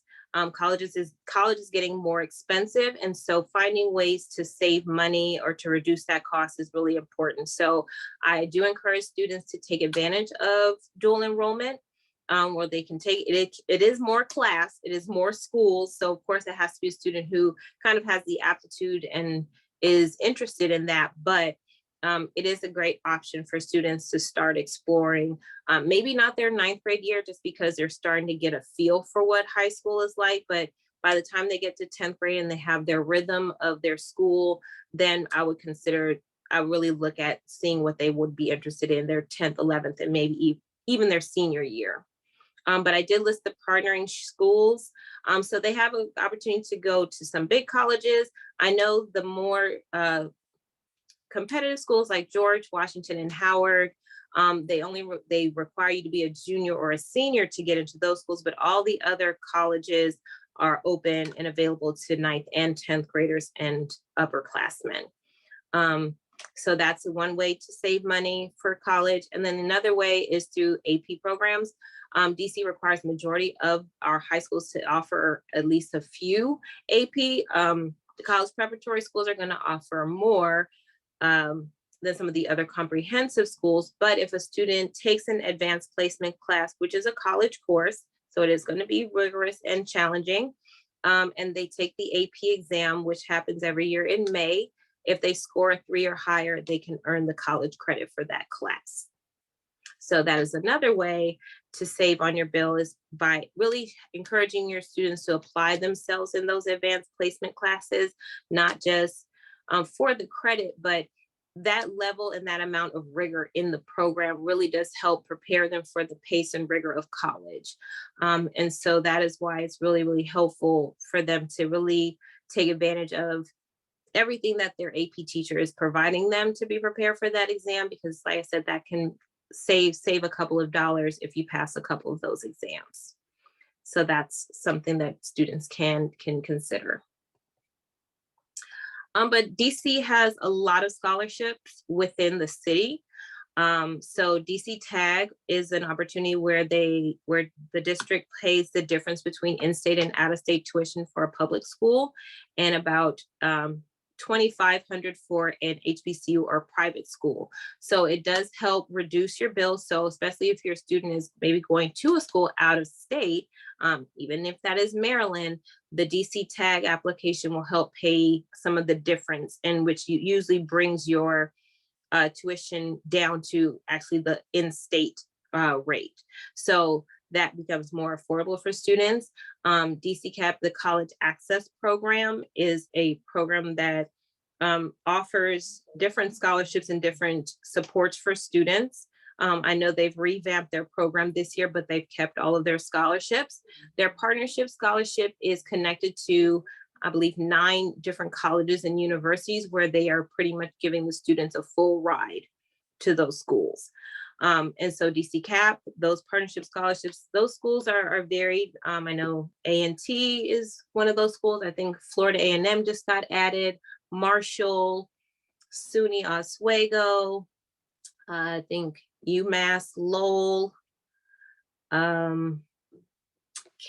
College is getting more expensive. And so finding ways to save money or to reduce that cost is really important. So I do encourage students to take advantage of dual enrollment, where they can take it. It is more class, it is more schools. So of course it has to be a student who kind of has the aptitude and is interested in that. But it is a great option for students to start exploring, maybe not their 9th grade year, just because they're starting to get a feel for what high school is like. But by the time they get to 10th grade and they have their rhythm of their school, then I really look at seeing what they would be interested in their 10th, 11th, and maybe even their senior year. But I did list the partnering schools. So they have an opportunity to go to some big colleges. I know the more competitive schools like George Washington and Howard, they require you to be a junior or a senior to get into those schools, but all the other colleges are open and available to 9th and 10th graders and upperclassmen. So that's one way to save money for college. And then another way is through AP programs. DC requires majority of our high schools to offer at least a few AP. The college preparatory schools are going to offer more than some of the other comprehensive schools. But if a student takes an advanced placement class, which is a college course, so it is going to be rigorous and challenging, and they take the AP exam, which happens every year in May, if they score a 3 or higher, they can earn the college credit for that class. So that is another way to save on your bill, is by really encouraging your students to apply themselves in those advanced placement classes, not just for the credit, but that level and that amount of rigor in the program really does help prepare them for the pace and rigor of college. And so that is why it's really, really helpful for them to really take advantage of everything that their AP teacher is providing them to be prepared for that exam, because like I said, that can save a couple of dollars if you pass a couple of those exams. So that's something that students can consider. But DC has a lot of scholarships within the city. So DC TAG is an opportunity where the district pays the difference between in-state and out-of-state tuition for a public school, and about $2,500 for an HBCU or private school. So it does help reduce your bill. So especially if your student is maybe going to a school out of state, even if that is Maryland, the DC TAG application will help pay some of the difference, in which you usually brings your tuition down to actually the in-state rate. So that becomes more affordable for students. DCCAP, the College Access Program, is a program that offers different scholarships and different supports for students. I know they've revamped their program this year, but they've kept all of their scholarships. Their partnership scholarship is connected to, I believe, 9 different colleges and universities, where they are pretty much giving the students a full ride to those schools. And so DCCAP, those partnership scholarships, those schools are varied. I know A&T is one of those schools. I think Florida A&M just got added, Marshall, SUNY Oswego, I think UMass Lowell,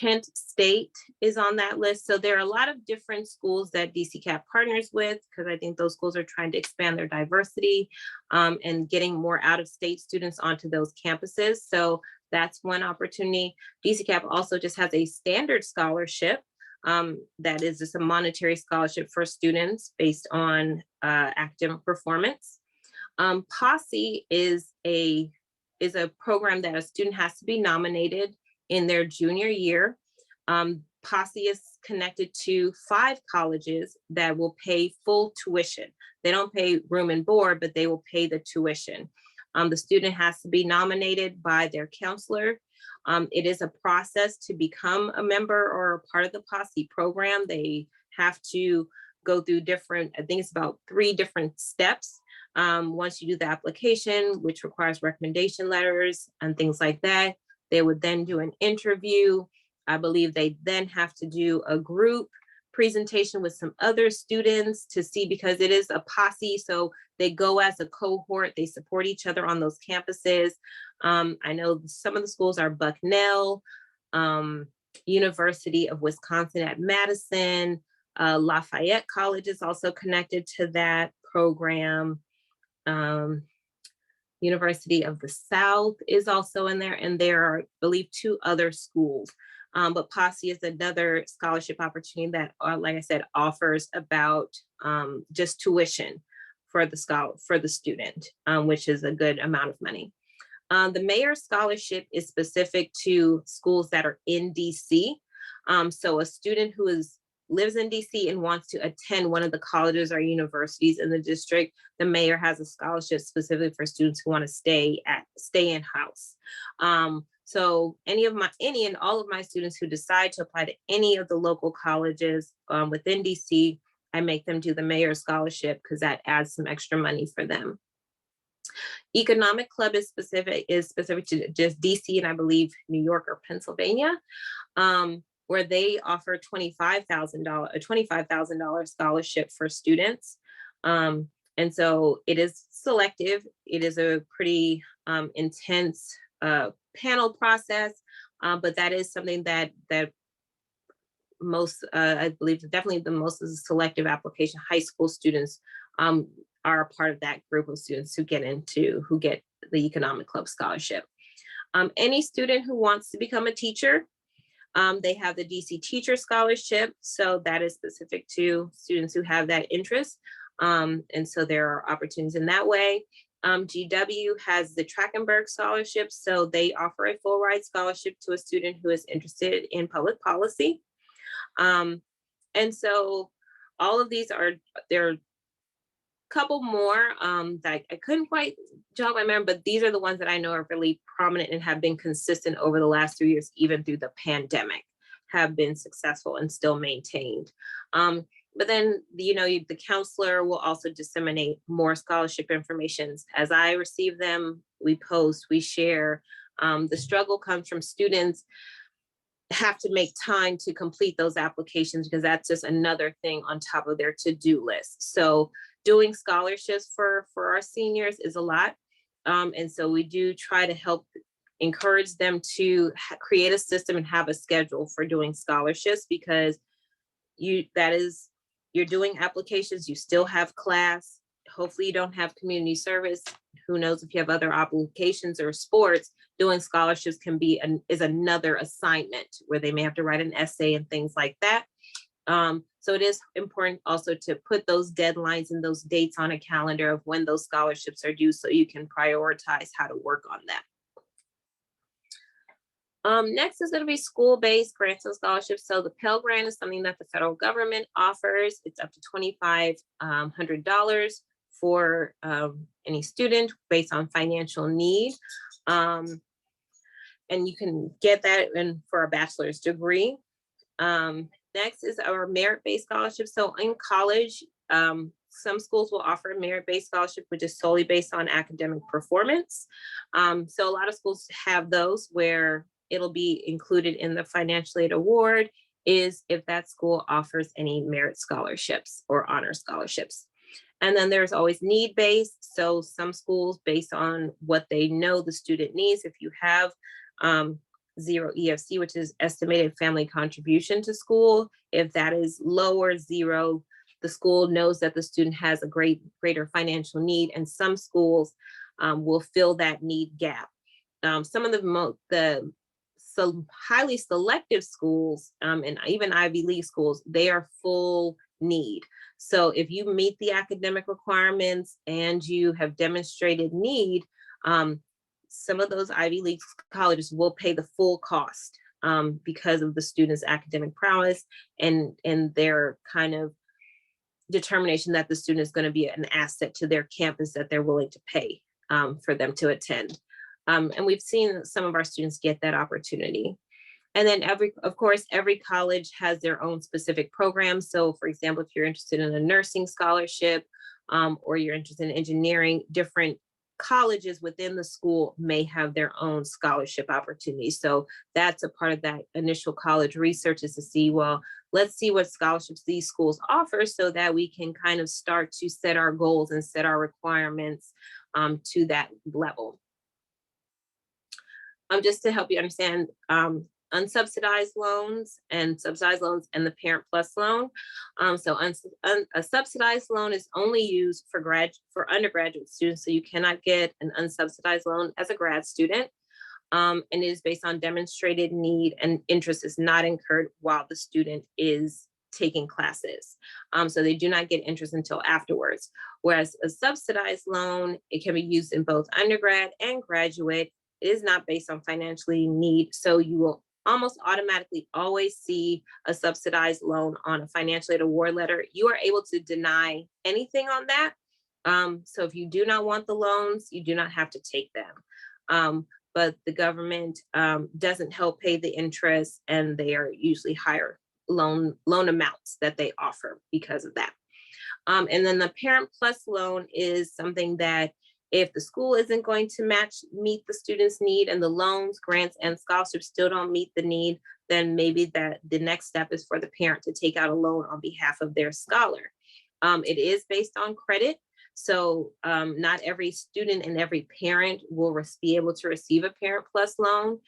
Kent State is on that list. So there are a lot of different schools that DCCAP partners with, because I think those schools are trying to expand their diversity and getting more out-of-state students onto those campuses. So that's one opportunity. DCCAP also just has a standard scholarship that is just a monetary scholarship for students based on academic performance. Posse is a program that a student has to be nominated in their junior year. Posse is connected to 5 colleges that will pay full tuition. They don't pay room and board, but they will pay the tuition. The student has to be nominated by their counselor. It is a process to become a member or a part of the Posse program. They have to go through I think it's about 3 different steps. Once you do the application, which requires recommendation letters and things like that, they would then do an interview. I believe they then have to do a group presentation with some other students to see, because it is a posse, so they go as a cohort, they support each other on those campuses. I know some of the schools are Bucknell, University of Wisconsin at Madison. Lafayette College is also connected to that program. University of the South is also in there, and there are, I believe, 2 other schools. But Posse is another scholarship opportunity that, like I said, offers about just tuition for the student, which is a good amount of money. The Mayor Scholarship is specific to schools that are in DC. So a student who lives in DC and wants to attend one of the colleges or universities in the district, the mayor has a scholarship specifically for students who want to stay in house. So any and all of my students who decide to apply to any of the local colleges within DC, I make them do the Mayor Scholarship because that adds some extra money for them. Economic Club is specific to just DC and I believe New York or Pennsylvania, where they offer $25,000 scholarship for students. And so it is selective. It is a pretty intense panel process, but that is something that most, I believe definitely the most is a selective application. High school students are a part of that group of students who get the Economic Club scholarship. Any student who wants to become a teacher, they have the DC Teacher Scholarship. So that is specific to students who have that interest. And so there are opportunities in that way. GW has the Trachtenberg Scholarship. So they offer a full ride scholarship to a student who is interested in public policy. And so all of these there are a couple more that I couldn't quite jog my memory, but these are the ones that I know are really prominent and have been consistent over the last 3 years, even through the pandemic, have been successful and still maintained. But then, the counselor will also disseminate more scholarship information. As I receive them, we post, we share. The struggle comes from students have to make time to complete those applications because that's just another thing on top of their to-do list. So doing scholarships for our seniors is a lot. And so we do try to help encourage them to create a system and have a schedule for doing scholarships because you're doing applications, you still have class. Hopefully you don't have community service. Who knows if you have other obligations or sports, doing scholarships is another assignment where they may have to write an essay and things like that. So it is important also to put those deadlines and those dates on a calendar of when those scholarships are due so you can prioritize how to work on them. Next is going to be school-based grants and scholarships. So the Pell Grant is something that the federal government offers. It's up to $2,500 for any student based on financial need. And you can get that for a bachelor's degree. Next is our merit-based scholarship. So in college, some schools will offer a merit-based scholarship, which is solely based on academic performance. So a lot of schools have those where it'll be included in the financial aid award is if that school offers any merit scholarships or honor scholarships. And then there's always need-based. So some schools, based on what they know the student needs, if you have zero EFC, which is estimated family contribution to school, if that is lower zero, the school knows that the student has a greater financial need, and some schools will fill that need gap. Some of the highly selective schools and even Ivy League schools, they are full need. So if you meet the academic requirements and you have demonstrated need, some of those Ivy League colleges will pay the full cost because of the student's academic prowess and their kind of determination that the student is going to be an asset to their campus that they're willing to pay for them to attend. And we've seen some of our students get that opportunity. And then of course, every college has their own specific program. So for example, if you're interested in a nursing scholarship or you're interested in engineering, different colleges within the school may have their own scholarship opportunities. So that's a part of that initial college research is to see, well, let's see what scholarships these schools offer so that we can kind of start to set our goals and set our requirements to that level. Just to help you understand, unsubsidized loans and subsidized loans and the Parent Plus loan. A subsidized loan is only used for undergraduate students, so you cannot get an unsubsidized loan as a grad student. And it is based on demonstrated need, and interest is not incurred while the student is taking classes. So they do not get interest until afterwards. Whereas a subsidized loan, it can be used in both undergrad and graduate. It is not based on financially need. So you will almost automatically always see a subsidized loan on a financial aid award letter. You are able to deny anything on that. So if you do not want the loans, you do not have to take them. But the government doesn't help pay the interest, and they are usually higher loan amounts that they offer because of that. And then the Parent Plus loan is something that if the school isn't going to meet the student's need, and the loans, grants, and scholarships still don't meet the need, then maybe that the next step is for the parent to take out a loan on behalf of their scholar. It is based on credit. So not every student and every parent will be able to receive a Parent Plus loan.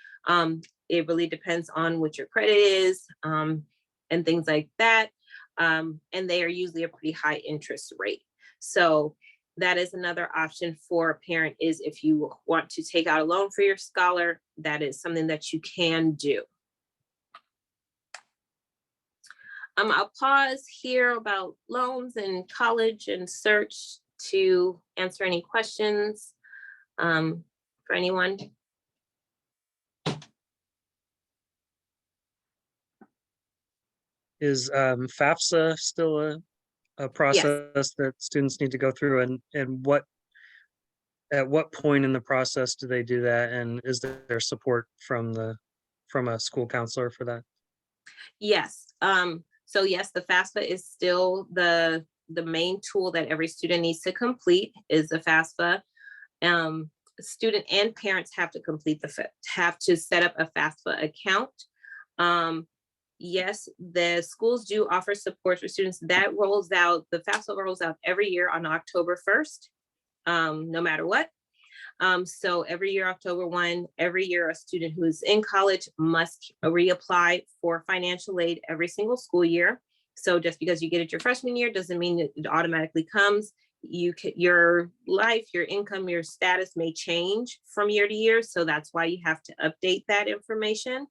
It really depends on what your credit is and things like that. And they are usually a pretty high interest rate. So that is another option for a parent, is if you want to take out a loan for your scholar, that is something that you can do. I'll pause here about loans and college and search to answer any questions for anyone. Is FAFSA still a process that students need to go through, and at what point in the process do they do that, and is there support from a school counselor for that? Yes. So yes, the FAFSA is still the main tool that every student needs to complete, is the FAFSA. Student and parents have to have to set up a FAFSA account. Yes, the schools do offer support for students. That rolls out, the FAFSA rolls out every year on October 1st, no matter what. So every year, October 1, every year, a student who is in college must reapply for financial aid every single school year. So just because you get it your freshman year doesn't mean that it automatically comes. Your life, your income, your status may change from year to year. So that's why you have to update that information.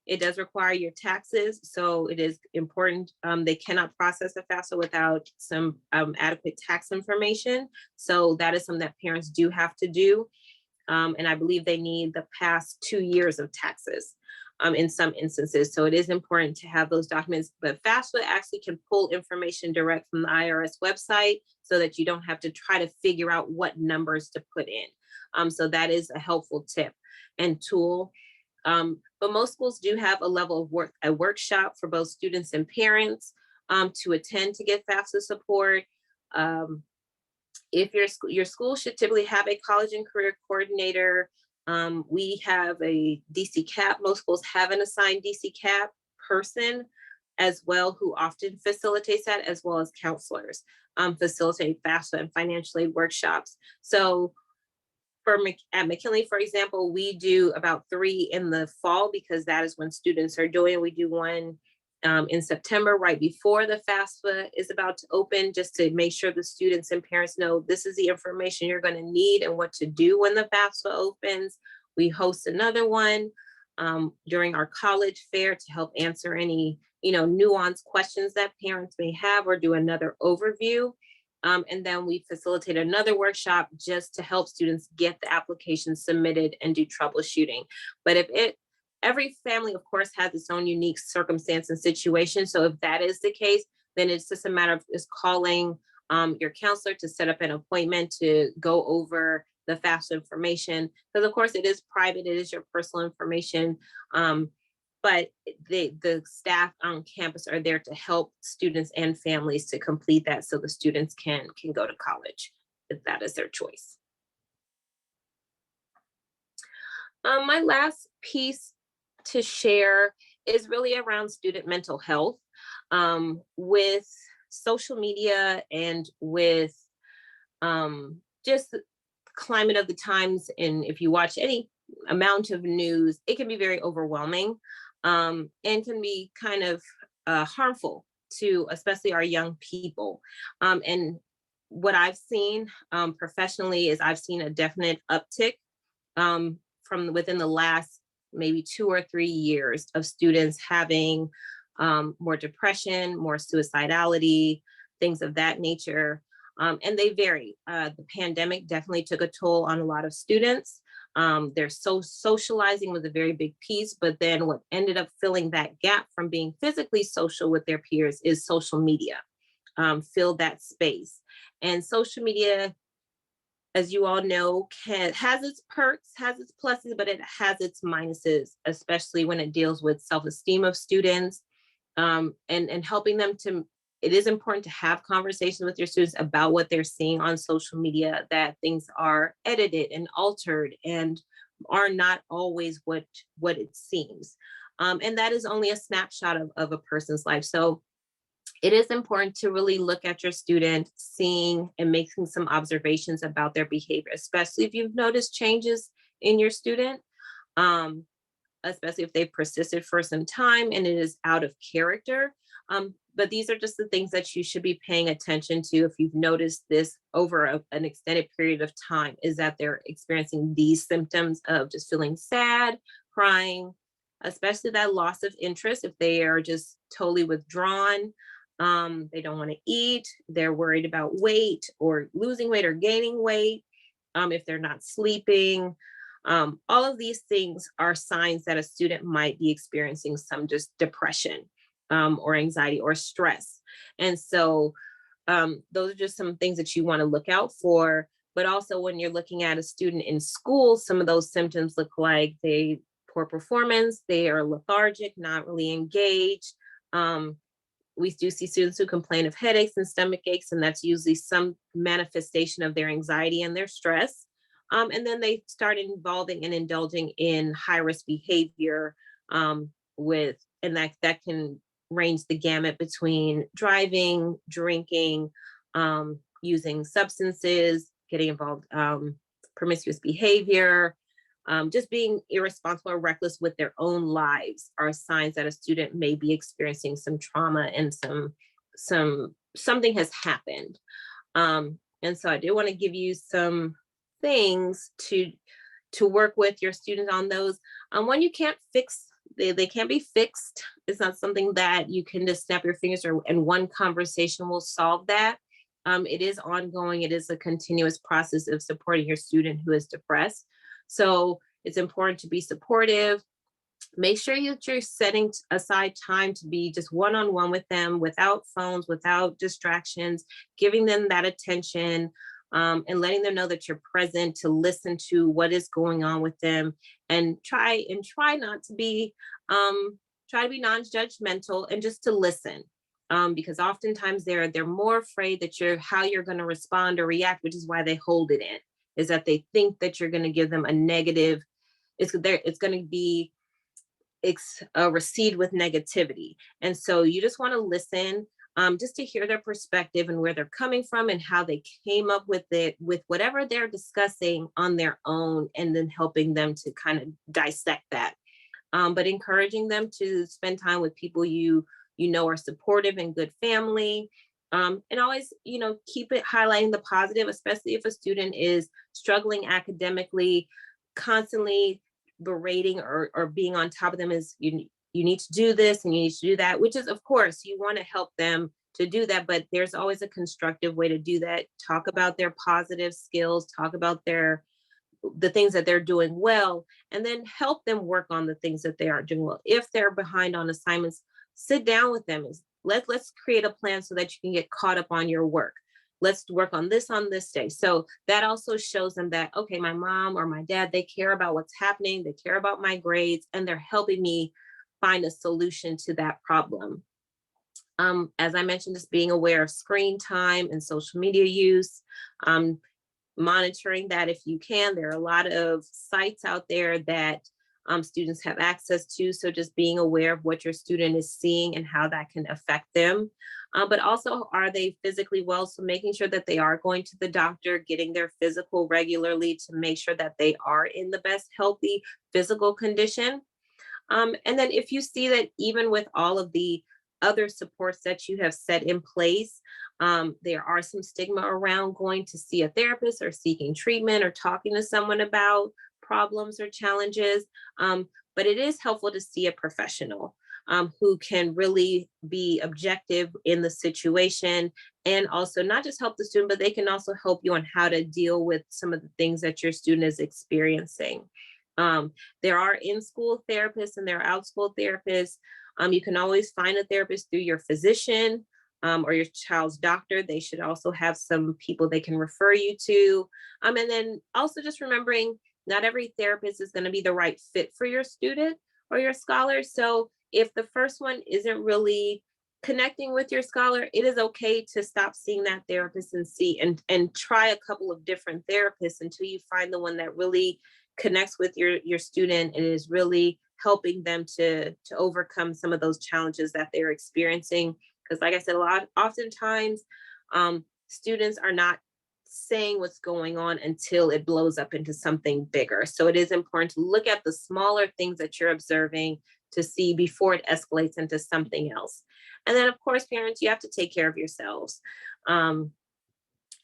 It does require your taxes, so it is important. They cannot process a FAFSA without some adequate tax information. So that is something that parents do have to do. And I believe they need the past 2 years of taxes in some instances. So it is important to have those documents, but FAFSA actually can pull information direct from the IRS website so that you don't have to try to figure out what numbers to put in. So that is a helpful tip and tool. But most schools do have a workshop for both students and parents to attend to get FAFSA support. If your school should typically have a college and career coordinator. We have a DC CAP. Most schools have an assigned DC CAP person as well, who often facilitates that, as well as counselors facilitate FAFSA and financial aid workshops. So at McKinley, for example, we do about 3 in the fall, because that is when students are doing. We do one in September, right before the FAFSA is about to open, just to make sure the students and parents know this is the information you're going to need and what to do when the FAFSA opens. We host another one during our college fair to help answer any nuanced questions that parents may have, or do another overview. And then we facilitate another workshop just to help students get the application submitted and do troubleshooting. But every family, of course, has its own unique circumstance and situation. So if that is the case, then it's just a matter of just calling your counselor to set up an appointment to go over the FAFSA information. Because of course it is private, it is your personal information. But the staff on campus are there to help students and families to complete that, so the students can go to college if that is their choice. My last piece to share is really around student mental health. With social media and with just the climate of the times, and if you watch any amount of news, it can be very overwhelming, and can be kind of harmful to especially our young people. And what I've seen professionally is I've seen a definite uptick from within the last maybe 2 or 3 years of students having more depression, more suicidality, things of that nature. And they vary. The pandemic definitely took a toll on a lot of students. Socializing was a very big piece, but then what ended up filling that gap from being physically social with their peers is social media, fill that space. And social media, as you all know, has its perks, has its pluses, but it has its minuses, especially when it deals with self-esteem of students, and helping them to. It is important to have conversations with your students about what they're seeing on social media, that things are edited and altered and are not always what it seems. And that is only a snapshot of a person's life. So it is important to really look at your student, seeing and making some observations about their behavior, especially if you've noticed changes in your student, especially if they've persisted for some time and it is out of character. But these are just the things that you should be paying attention to if you've noticed this over an extended period of time, is that they're experiencing these symptoms of just feeling sad, crying, especially that loss of interest. If they are just totally withdrawn, they don't want to eat, they're worried about weight or losing weight or gaining weight, if they're not sleeping. All of these things are signs that a student might be experiencing some just depression, or anxiety or stress. And so those are just some things that you want to look out for. But also when you're looking at a student in school, some of those symptoms look like poor performance, they are lethargic, not really engaged. We do see students who complain of headaches and stomach aches, and that's usually some manifestation of their anxiety and their stress. And then they start involving and indulging in high-risk behavior, and that can range the gamut between driving, drinking, using substances, getting involved, promiscuous behavior, just being irresponsible or reckless with their own lives are signs that a student may be experiencing some trauma and something has happened. And so I do want to give you some things to work with your students on those. One, you can't fix. They can't be fixed. It's not something that you can just snap your fingers and one conversation will solve that. It is ongoing. It is a continuous process of supporting your student who is depressed. So it's important to be supportive. Make sure that you're setting aside time to be just one-on-one with them, without phones, without distractions, giving them that attention, and letting them know that you're present to listen to what is going on with them, and try not to be non-judgmental and just to listen, because oftentimes they're more afraid that how you're going to respond or react, which is why they hold it in, is that they think that you're going to give them a negative. It's going to be received with negativity, and so you just want to listen. Just to hear their perspective and where they're coming from and how they came up with it, with whatever they're discussing on their own, and then helping them to kind of dissect that. But encouraging them to spend time with people you know are supportive and good family. And always, keep it highlighting the positive, especially if a student is struggling academically, constantly berating or being on top of them is you need to do this and you need to do that, which is, of course, you want to help them to do that, but there's always a constructive way to do that. Talk about their positive skills, talk about the things that they're doing well, and then help them work on the things that they aren't doing well. If they're behind on assignments, sit down with them. Let's create a plan so that you can get caught up on your work. Let's work on this day. So that also shows them that, okay, my mom or my dad, they care about what's happening. They care about my grades, and they're helping me find a solution to that problem. As I mentioned, just being aware of screen time and social media use, monitoring that if you can. There are a lot of sites out there that students have access to. So just being aware of what your student is seeing and how that can affect them. But also, are they physically well? So making sure that they are going to the doctor, getting their physical regularly to make sure that they are in the best healthy physical condition. And then if you see that even with all of the other supports that you have set in place, there are some stigma around going to see a therapist or seeking treatment or talking to someone about problems or challenges. But it is helpful to see a professional who can really be objective in the situation and also not just help the student, but they can also help you on how to deal with some of the things that your student is experiencing. There are in-school therapists and there are out-school therapists. You can always find a therapist through your physician or your child's doctor. They should also have some people they can refer you to. And then also just remembering not every therapist is going to be the right fit for your student or your scholar. So if the first one isn't really connecting with your scholar, it is okay to stop seeing that therapist and see and try a couple of different therapists until you find the one that really connects with your student and is really helping them to overcome some of those challenges that they're experiencing. Because like I said, oftentimes students are not saying what's going on until it blows up into something bigger. So it is important to look at the smaller things that you're observing to see before it escalates into something else. And then of course, parents, you have to take care of yourselves.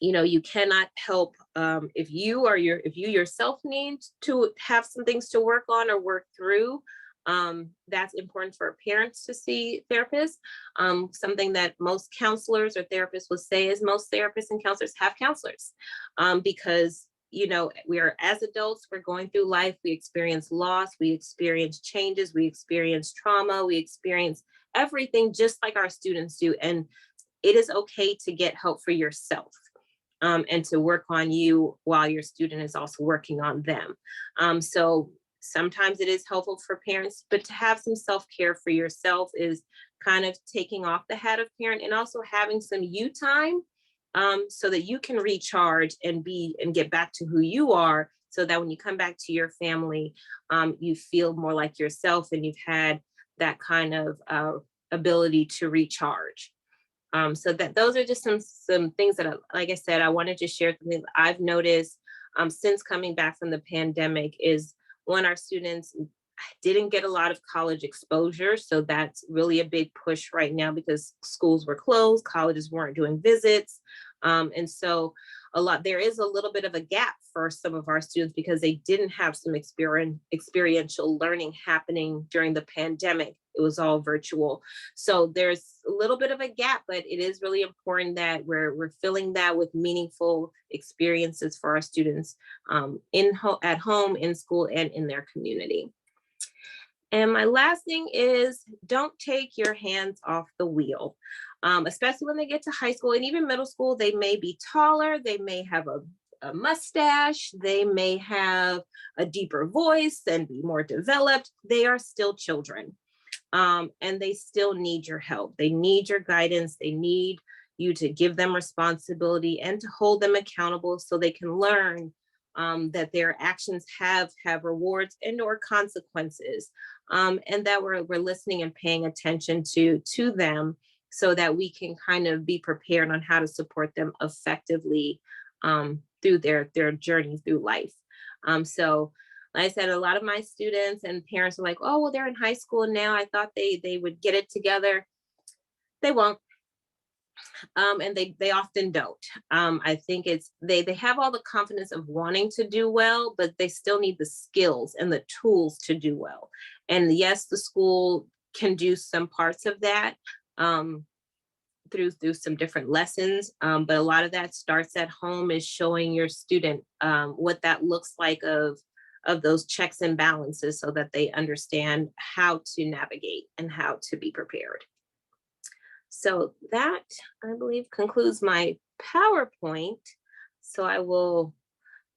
You cannot help if you yourself need to have some things to work on or work through. That's important for parents to see therapists. Something that most counselors or therapists will say is most therapists and counselors have counselors because we are, as adults, we're going through life. We experience loss, we experience changes, we experience trauma, we experience everything just like our students do. And it is okay to get help for yourself. And to work on you while your student is also working on them. So sometimes it is helpful for parents, but to have some self-care for yourself is kind of taking off the hat of parent and also having some you time so that you can recharge and get back to who you are so that when you come back to your family, you feel more like yourself and you've had that kind of ability to recharge. So that those are just some things that, like I said, I wanted to share something that I've noticed since coming back from the pandemic is when our students didn't get a lot of college exposure. So that's really a big push right now because schools were closed, colleges weren't doing visits. And so there is a little bit of a gap for some of our students because they didn't have some experiential learning happening during the pandemic. It was all virtual. So there's a little bit of a gap, but it is really important that we're filling that with meaningful experiences for our students at home, in school, and in their community. And my last thing is don't take your hands off the wheel, especially when they get to high school and even middle school. They may be taller, they may have a mustache, they may have a deeper voice and be more developed. They are still children. And they still need your help. They need your guidance. They need you to give them responsibility and to hold them accountable so they can learn that their actions have rewards and or consequences, and that we're listening and paying attention to them so that we can kind of be prepared on how to support them effectively through their journey through life. So like I said, a lot of my students and parents are like, oh, well, they're in high school now. I thought they would get it together. They won't. And they often don't. I think they have all the confidence of wanting to do well, but they still need the skills and the tools to do well. And yes, the school can do some parts of that through some different lessons. But a lot of that starts at home is showing your student what that looks like of those checks and balances so that they understand how to navigate and how to be prepared. So that, I believe, concludes my PowerPoint. So I will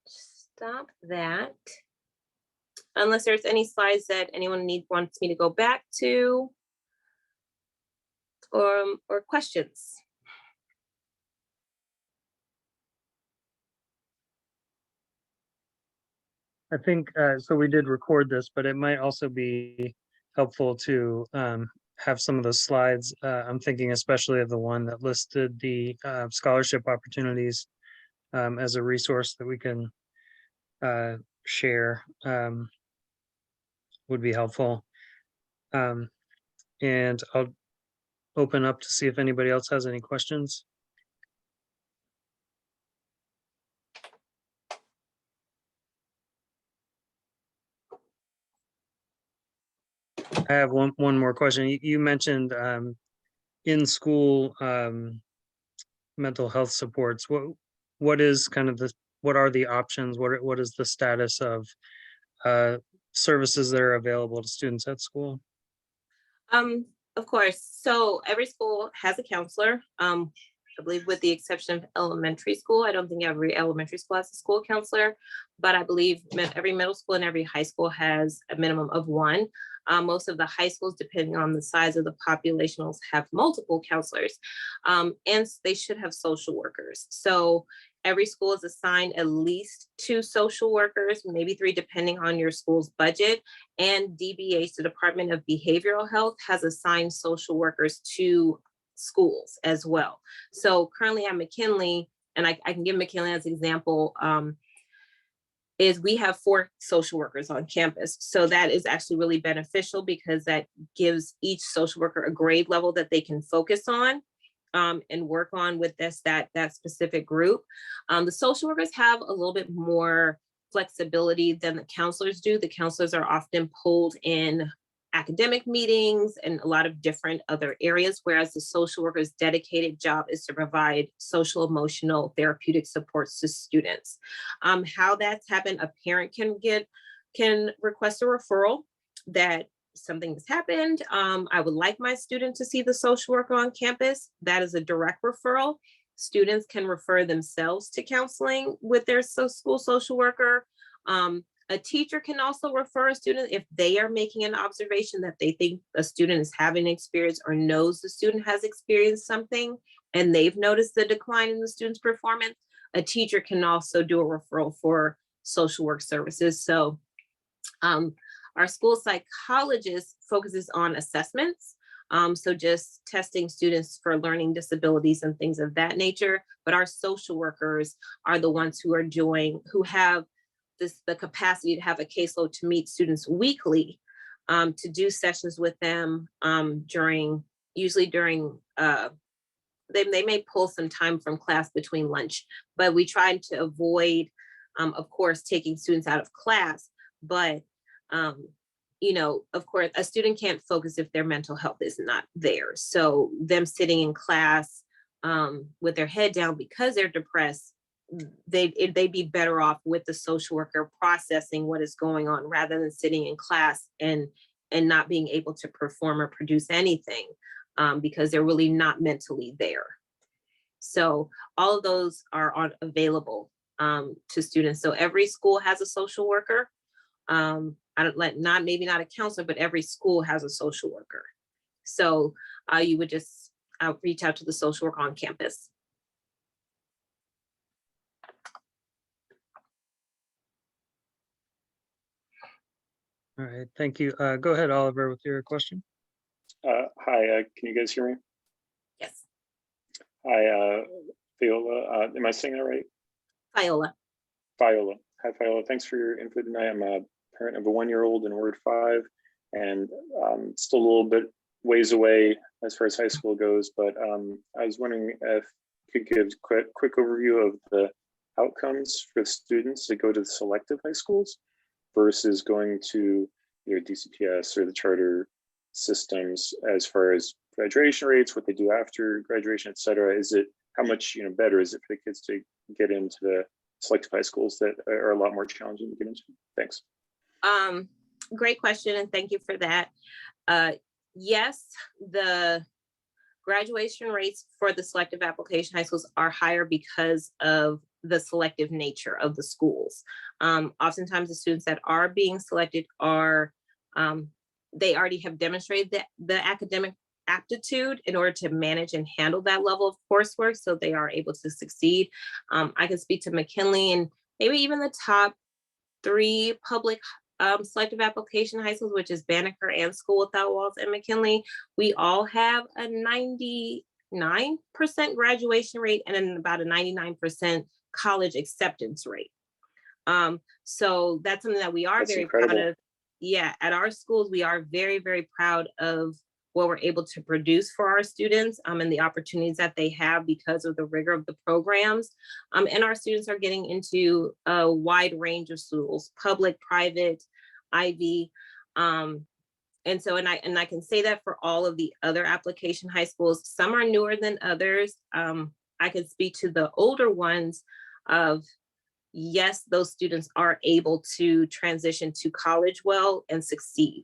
stop that. Unless there's any slides that anyone wants me to go back to or questions. I think, so we did record this, but it might also be helpful to have some of the slides. I'm thinking especially of the one that listed the scholarship opportunities as a resource that we can share, would be helpful. And I'll open up to see if anybody else has any questions. I have one more question. You mentioned in-school mental health supports. What is kind of what are the options? What is the status of services that are available to students at school? Of course. So every school has a counselor. I believe with the exception of elementary school, I don't think every elementary school has a school counselor, but I believe every middle school and every high school has a minimum of one. Most of the high schools, depending on the size of the population, have multiple counselors, and they should have social workers. So every school is assigned at least 2 social workers, maybe 3, depending on your school's budget. And DBH, the Department of Behavioral Health, has assigned social workers to schools as well. So currently at McKinley, and I can give McKinley as an example, is we have 4 social workers on campus. So that is actually really beneficial because that gives each social worker a grade level that they can focus on and work on with that specific group. The social workers have a little bit more flexibility than the counselors do. The counselors are often pulled in academic meetings and a lot of different other areas, whereas the social worker's dedicated job is to provide social, emotional, therapeutic supports to students. How that's happened, a parent can request a referral that something has happened. I would like my student to see the social worker on campus. That is a direct referral. Students can refer themselves to counseling with their school social worker. A teacher can also refer a student if they are making an observation that they think a student is having an experience or knows the student has experienced something and they've noticed the decline in the student's performance. A teacher can also do a referral for social work services. So our school psychologist focuses on assessments. So just testing students for learning disabilities and things of that nature. But our social workers are the ones who have the capacity to have a caseload to meet students weekly, to do sessions with them usually during, they may pull some time from class between lunch, but we try to avoid, of course, taking students out of class, but of course, a student can't focus if their mental health is not there. So them sitting in class with their head down because they're depressed, they'd be better off with the social worker processing what is going on rather than sitting in class and not being able to perform or produce anything because they're really not mentally there. So all of those are available to students. So every school has a social worker. Maybe not a counselor, but every school has a social worker. So you would just reach out to the social worker on campus. All right, thank you. Go ahead, Oliver, with your question. Hi, can you guys hear me? Yes. Hi, Fayola. Am I saying that right? Fayola. Fayola. Hi, Fayola. Thanks for your input tonight. I'm a parent of a 1-year-old in Ward 5, and still a little bit ways away as far as high school goes. But I was wondering if you could give a quick overview of the outcomes for students that go to the selective high schools versus going to either DCPS or the charter systems as far as graduation rates, what they do after graduation, et cetera. Is it, how much better is it for the kids to get into the selective high schools that are a lot more challenging to get into? Thanks. Great question, and thank you for that. Yes, the graduation rates for the selective application high schools are higher because of the selective nature of the schools. Oftentimes the students that are being selected are, they already have demonstrated the academic aptitude in order to manage and handle that level of coursework, so they are able to succeed. I can speak to McKinley and maybe even the top 3 public selective application high schools, which is Banneker and School Without Walls and McKinley, we all have a 99% graduation rate and then about a 99% college acceptance rate. So that's something that we are That's very incredible. proud of. Yeah, at our schools, we are very, very proud of what we're able to produce for our students and the opportunities that they have because of the rigor of the programs. And our students are getting into a wide range of schools, public, private, Ivy. And I can say that for all of the other application high schools. Some are newer than others. I can speak to the older ones of, yes, those students are able to transition to college well and succeed.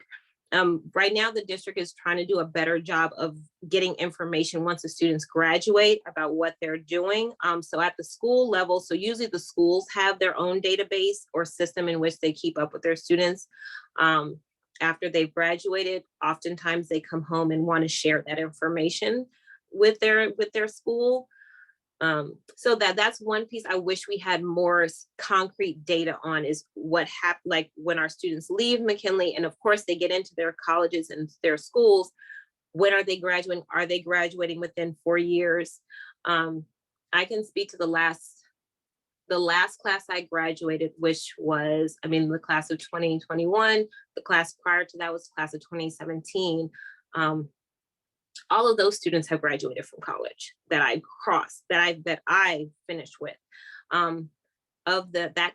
Right now, the district is trying to do a better job of getting information once the students graduate about what they're doing. So at the school level, so usually the schools have their own database or system in which they keep up with their students. After they've graduated, oftentimes they come home and want to share that information with their school. So that's one piece I wish we had more concrete data on, is what happened, like when our students leave McKinley, and of course they get into their colleges and their schools, when are they graduating? Are they graduating within 4 years? I can speak to the last class I graduated, which was, the class of 2021, the class prior to that was the class of 2017. All of those students have graduated from college that I finished with. That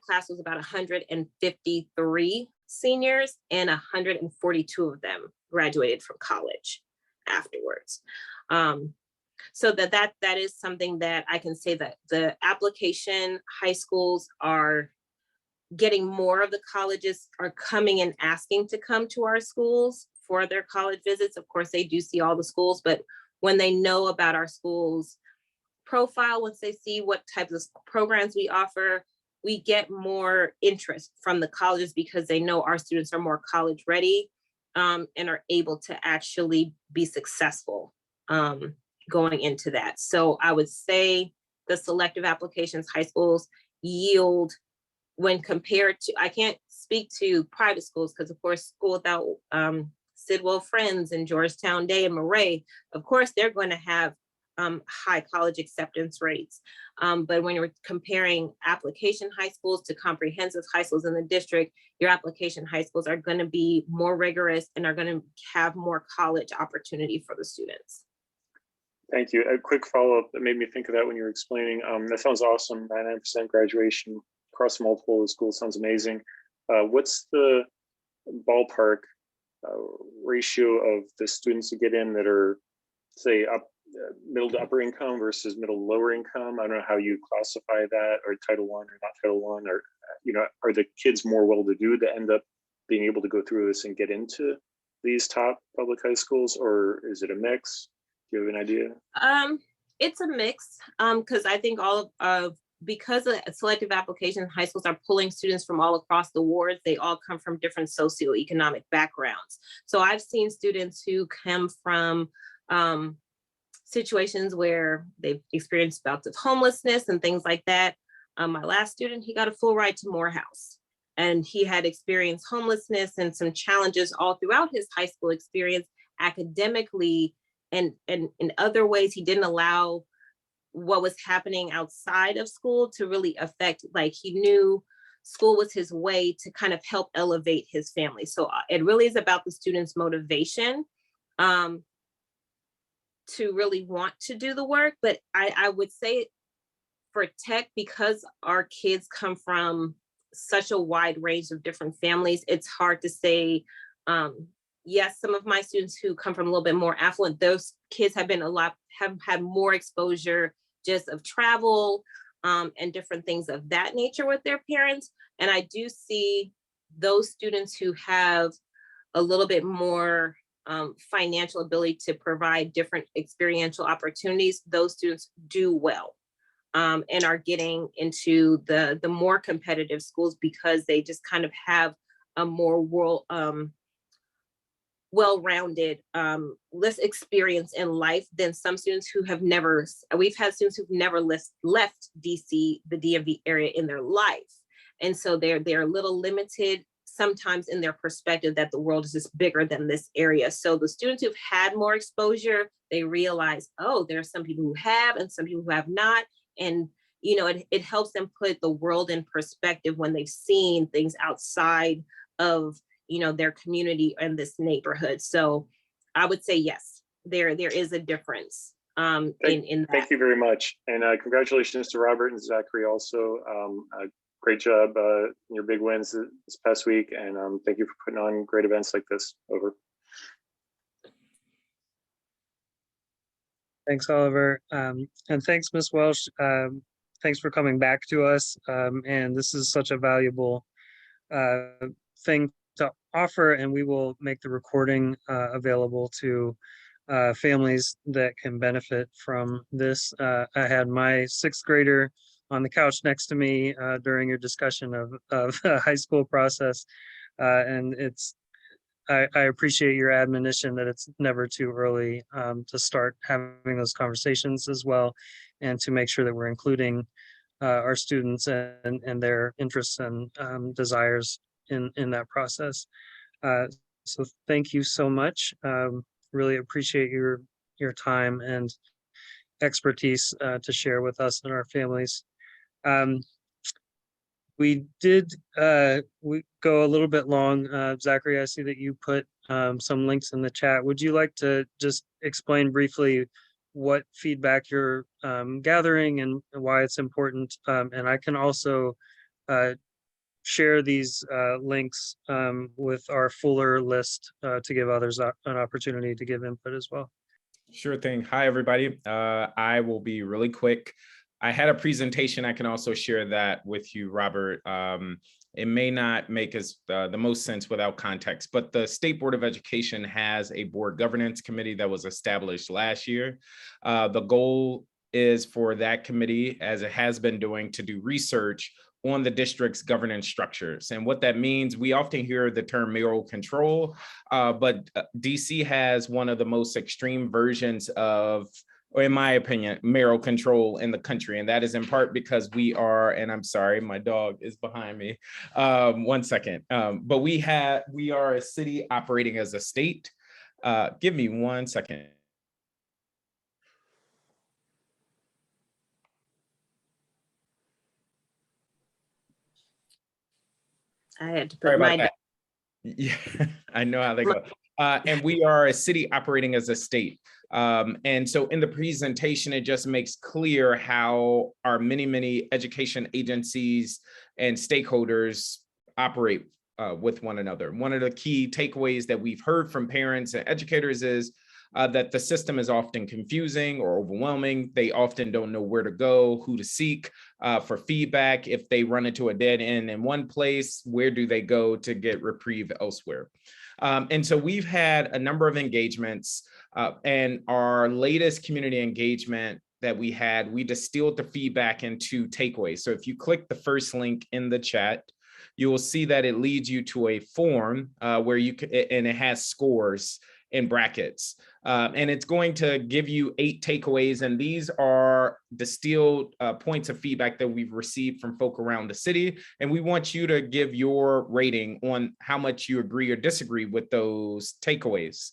class was about 153 seniors, and 142 of them graduated from college afterwards. So that is something that I can say, that the application high schools are getting more of the colleges are coming and asking to come to our schools for their college visits. Of course, they do see all the schools, but when they know about our schools profile, once they see what types of programs we offer, we get more interest from the colleges because they know our students are more college ready and are able to actually be successful going into that. So I would say the selective applications high schools yield, when compared to, I can't speak to private schools because of course School Without Sidwell Friends and Georgetown Day and Murray, of course they're going to have high college acceptance rates. But when you're comparing application high schools to comprehensive high schools in the district, your application high schools are going to be more rigorous and are going to have more college opportunity for the students. Thank you. A quick follow-up that made me think of that when you were explaining. That sounds awesome. 99% graduation across multiple schools sounds amazing. What's the ballpark ratio of the students who get in that are, say, middle to upper income versus middle to lower income? I don't know how you classify that, or Title I or not Title I, or are the kids more well-to-do to end up being able to go through this and get into these top public high schools, or is it a mix? Do you have an idea? It's a mix, because I think because of selective application high schools are pulling students from all across the wards, they all come from different socioeconomic backgrounds. So I've seen students who come from situations where they've experienced bouts of homelessness and things like that. My last student, he got a full ride to Morehouse, and he had experienced homelessness and some challenges all throughout his high school experience academically, and in other ways. He didn't allow what was happening outside of school to really affect, like he knew school was his way to kind of help elevate his family. So it really is about the student's motivation to really want to do the work. But I would say for tech, because our kids come from such a wide range of different families, it's hard to say, yes, some of my students who come from a little bit more affluent, those kids have had more exposure just of travel and different things of that nature with their parents. And I do see those students who have a little bit more financial ability to provide different experiential opportunities, those students do well and are getting into the more competitive schools because they just kind of have a more well-rounded less experience in life than some students who have never, we've had students who've never left DC, the DMV area in their life. And so they're a little limited sometimes in their perspective that the world is just bigger than this area. So the students who've had more exposure, they realize, oh, there are some people who have and some people who have not. And you know, it helps them put the world in perspective when they've seen things outside of, you know, their community and this neighborhood. So I would say yes, there is a difference in that. Thank you very much. And congratulations to Robert and Zachary also. Great job in your big wins this past week. And thank you for putting on great events like this. Over. Thanks, Oliver. And thanks, Ms. Welsh. Thanks for coming back to us. And this is such a valuable thing to offer, and we will make the recording available to families that can benefit from this. I had my sixth grader on the couch next to me during your discussion of the high school process. And I appreciate your admonition that it's never too early to start having those conversations as well, and to make sure that we're including our students and their interests and desires in that process. So thank you so much. Really appreciate your time and expertise to share with us and our families. We did we go a little bit long. Zachary, I see that you put some links in the chat. Would you like to just explain briefly what feedback you're gathering and why it's important? And I can also share these links with our fuller list to give others an opportunity to give input as well. Sure thing. Hi, everybody. I will be really quick. I had a presentation. I can also share that with you, Robert. It may not make the most sense without context, but the State Board of Education has a board governance committee that was established last year. The goal is for that committee, as it has been doing, to do research on the district's governance structures. And what that means, we often hear the term mayoral control, but DC has one of the most extreme versions of, or in my opinion, mayoral control in the country. And that is in part because we are, and I'm sorry, my dog is behind me. 1 second. But we are a city operating as a state. Give me 1 second. I had to Sorry put about my that. Yeah, I know how they go. And we are a city operating as a state. And so in the presentation, it just makes clear how our many education agencies and stakeholders operate with one another. One of the key takeaways that we've heard from parents and educators is that the system is often confusing or overwhelming. They often don't know where to go, who to seek for feedback. If they run into a dead end in one place, where do they go to get reprieve elsewhere? And so we've had a number of engagements, and our latest community engagement that we had, we distilled the feedback into takeaways. So if you click the first link in the chat, you will see that it leads you to a form where you can, and it has scores in brackets. And it's going to give you 8 takeaways. And these are distilled points of feedback that we've received from folk around the city. And we want you to give your rating on how much you agree or disagree with those takeaways.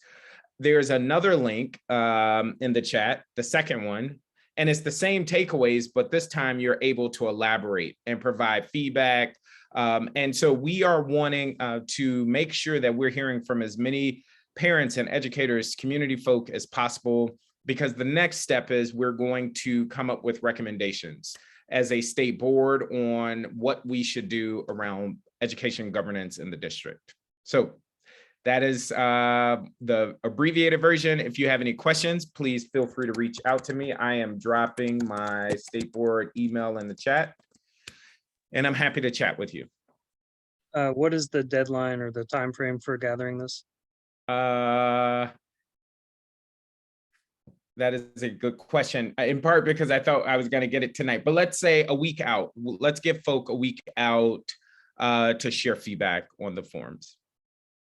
There's another link in the chat, the second one, and it's the same takeaways, but this time you're able to elaborate and provide feedback. And so we are wanting to make sure that we're hearing from as many parents and educators, community folk as possible, because the next step is we're going to come up with recommendations as a state board on what we should do around education governance in the district. So that is the abbreviated version. If you have any questions, please feel free to reach out to me. I am dropping my state board email in the chat, and I'm happy to chat with you. What is the deadline or the time frame for gathering this? That is a good question, in part because I thought I was going to get it tonight, but let's say a week out. Let's give folk a week out to share feedback on the forms.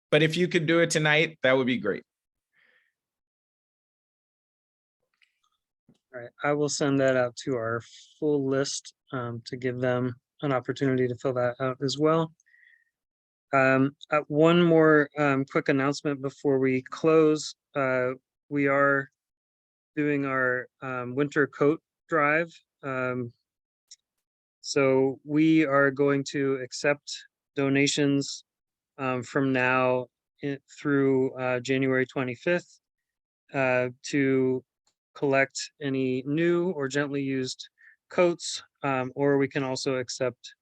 But if you could do it tonight, that would be great. All right, I will send that out to our full list to give them an opportunity to fill that out as well. One more quick announcement before we close. We are doing our winter coat drive. So we are going to accept donations from now through January 25th to collect any new or gently used coats, or we can also accept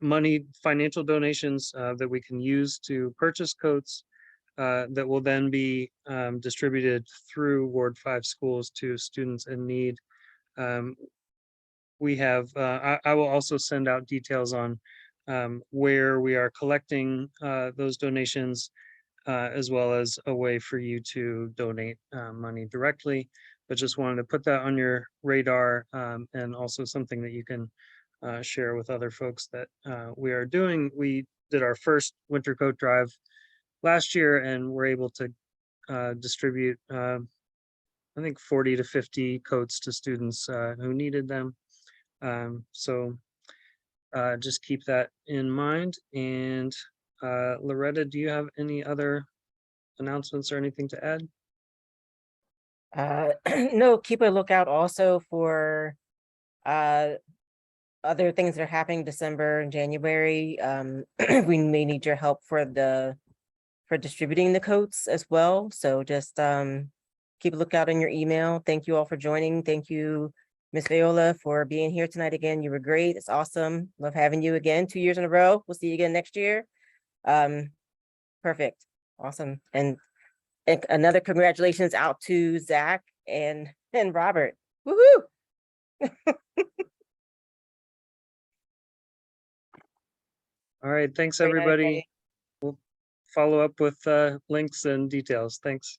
money, financial donations that we can use to purchase coats that will then be distributed through Ward 5 schools to students in need. We have, I will also send out details on where we are collecting those donations, as well as a way for you to donate money directly. But just wanted to put that on your radar, and also something that you can share with other folks that we are doing. We did our first winter coat drive last year, and we're able to distribute, I think 40 to 50 coats to students who needed them. So just keep that in mind. And Loretta, do you have any other announcements or anything to add? No, keep a lookout also for other things that are happening December and January. We may need your help for distributing the coats as well. So just keep a lookout on your email. Thank you all for joining. Thank you, Ms. Fayola, for being here tonight again. You were great. It's awesome. Love having you again 2 years in a row. We'll see you again next year. Perfect. Awesome. And another congratulations out to Zach and Robert. Woohoo! All right, thanks Great night, everybody. We'll follow up with links and details. Thanks.